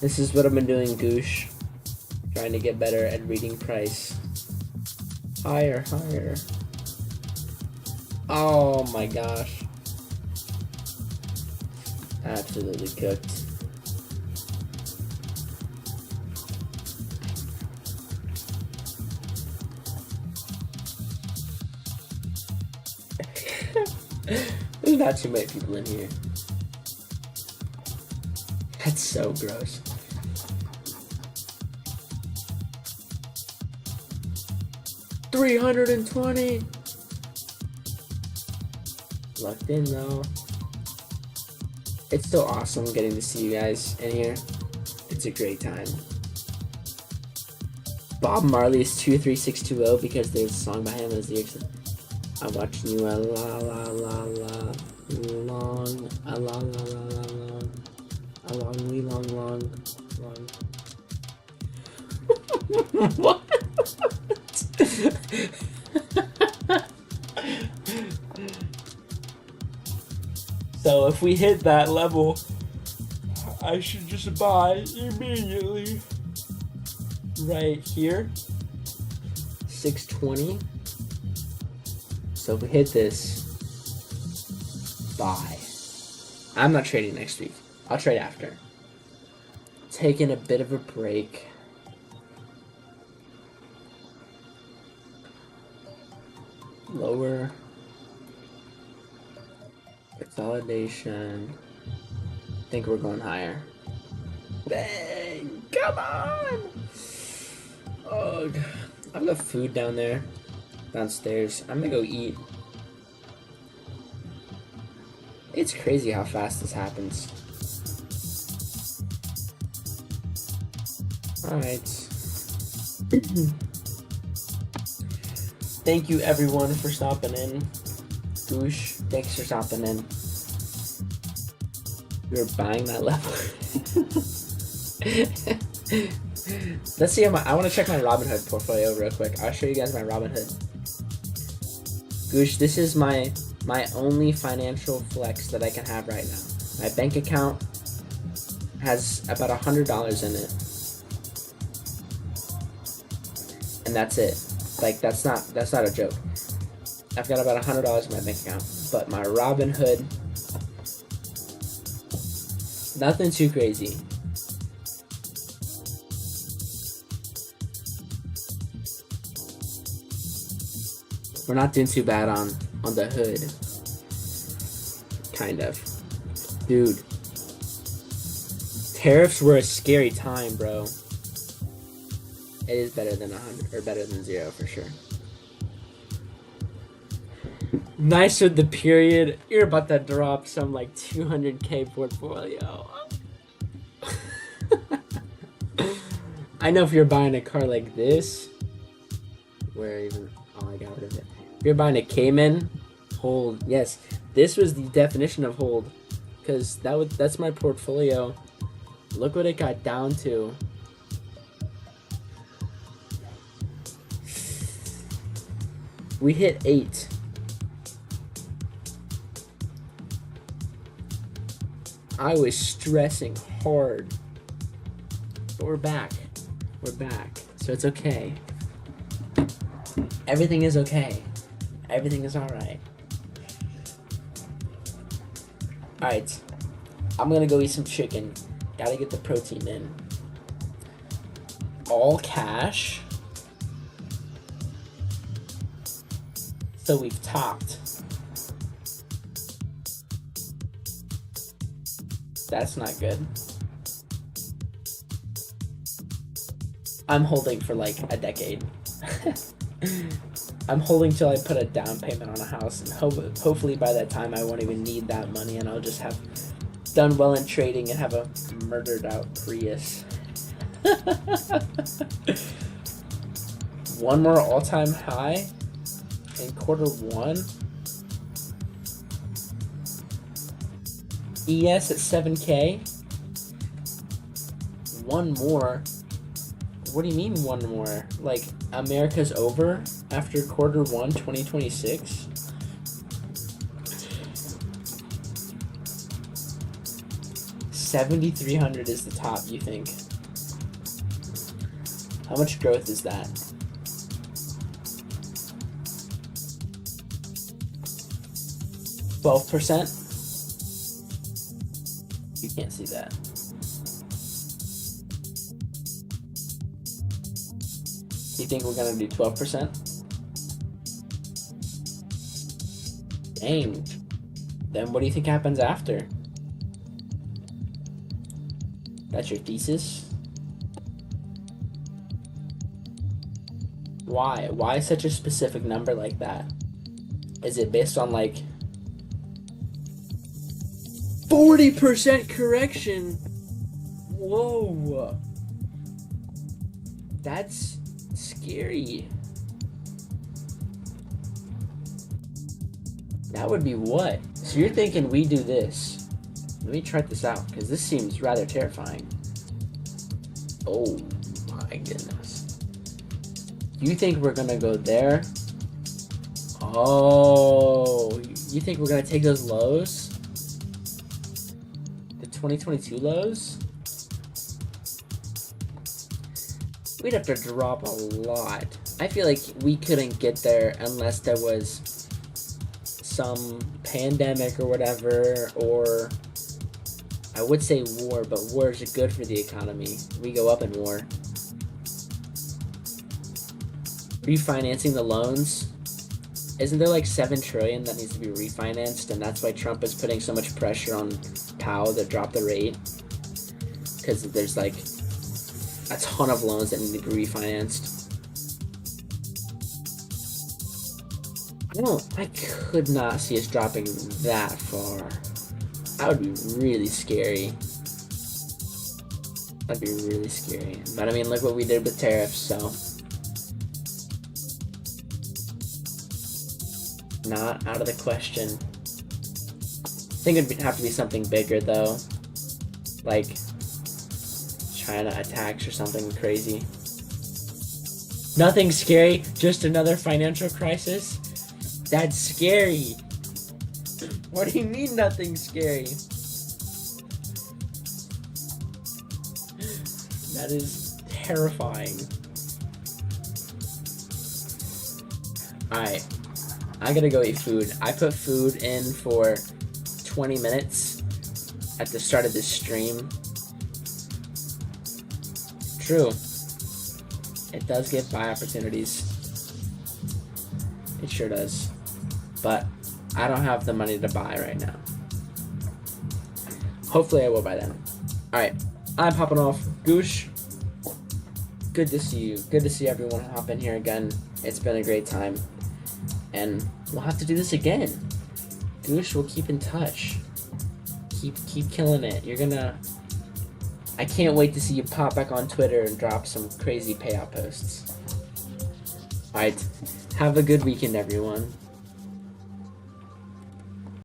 This is what I've been doing, Goosh. Trying to get better at reading price. Higher, higher. Oh my gosh. Absolutely cooked. There's not too many people in here. That's so gross. $320. Locked in though. It's still awesome getting to see you guys in here. It's a great time. Bob Marley's 23620 because there's a song by him as the I'm watching you a la la la la long a la la la la long a long wee long long. What? So if we hit that level, I should just buy immediately. Right here. 620. So if we hit this, buy. I'm not trading next week. I'll trade after. Taking a bit of a break. Lower. Consolidation. I think we're going higher. Bang! Come on! Oh, I've got food down there. Downstairs. I'm gonna go eat. It's crazy how fast this happens. Alright. Thank you everyone for stopping in. Goosh, thanks for stopping in. You're buying that level. Let's see how I want to check my Robinhood portfolio real quick. I'll show you guys my Robinhood. Goosh, this is my only financial flex that I can have right now. My bank account has about $100 in it. And that's it. Like that's not a joke. I've got about $100 in my bank account. But my Robinhood, nothing too crazy. We're not doing too bad on the hood. Kind of. Dude. Tariffs were a scary time, bro. It is better than 100 or better than 0 for sure. Nice with the period. You're about to drop some like 200k portfolio. I know if you're buying a car like this, where even I got rid of it. If you're buying a Cayman, hold. Yes, this was the definition of hold, because that's my portfolio. Look what it got down to. We hit 8. I was stressing hard. But we're back. We're back. So it's okay. Everything is okay. Everything is alright. Alright. I'm gonna go eat some chicken. Gotta get the protein in. All cash. So we've topped. That's not good. I'm holding for like a decade. I'm holding till I put a down payment on a house, and hopefully by that time I won't even need that money, and I'll just have done well in trading and have a murdered out Prius. One more all-time high in Q1. ES at 7K. One more. What do you mean one more? Like America's over after Q1 2026? $7,300 is the top, you think? How much growth is that? 12%. You can't see that. You think we're gonna do 12%? Dang. Then what do you think happens after? That's your thesis? Why? Why such a specific number like that? Is it based on like 40% correction? Whoa. That's scary. That would be what? So you're thinking we do this. Let me try this out, because this seems rather terrifying. Oh my goodness. You think we're gonna go there? Oh, you think we're gonna take those lows? The 2022 lows? We'd have to drop a lot. I feel like we couldn't get there unless there was some pandemic or whatever, or I would say war, but wars are good for the economy. We go up in war. Refinancing the loans. Isn't there like 7 trillion that needs to be refinanced, and that's why Trump is putting so much pressure on Powell to drop the rate? Because there's like a ton of loans that need to be refinanced. I could not see us dropping that far. That would be really scary. That'd be really scary. But I mean, look what we did with tariffs, so. Not out of the question. I think it'd have to be something bigger though. Like China attacks or something crazy. Nothing scary, just another financial crisis? That's scary. What do you mean nothing scary? That is terrifying. Alright, I gotta go eat food. I put food in for 20 minutes at the start of this stream. True. It does give buy opportunities. It sure does. But I don't have the money to buy right now. Hopefully I will by then. Alright, I'm popping off. Goosh, good to see you. Good to see everyone hop in here again. It's been a great time. And we'll have to do this again. Goosh, we'll keep in touch. Keep killing it. You're gonna... I can't wait to see you pop back on Twitter and drop some crazy payout posts. Alright, have a good weekend, everyone.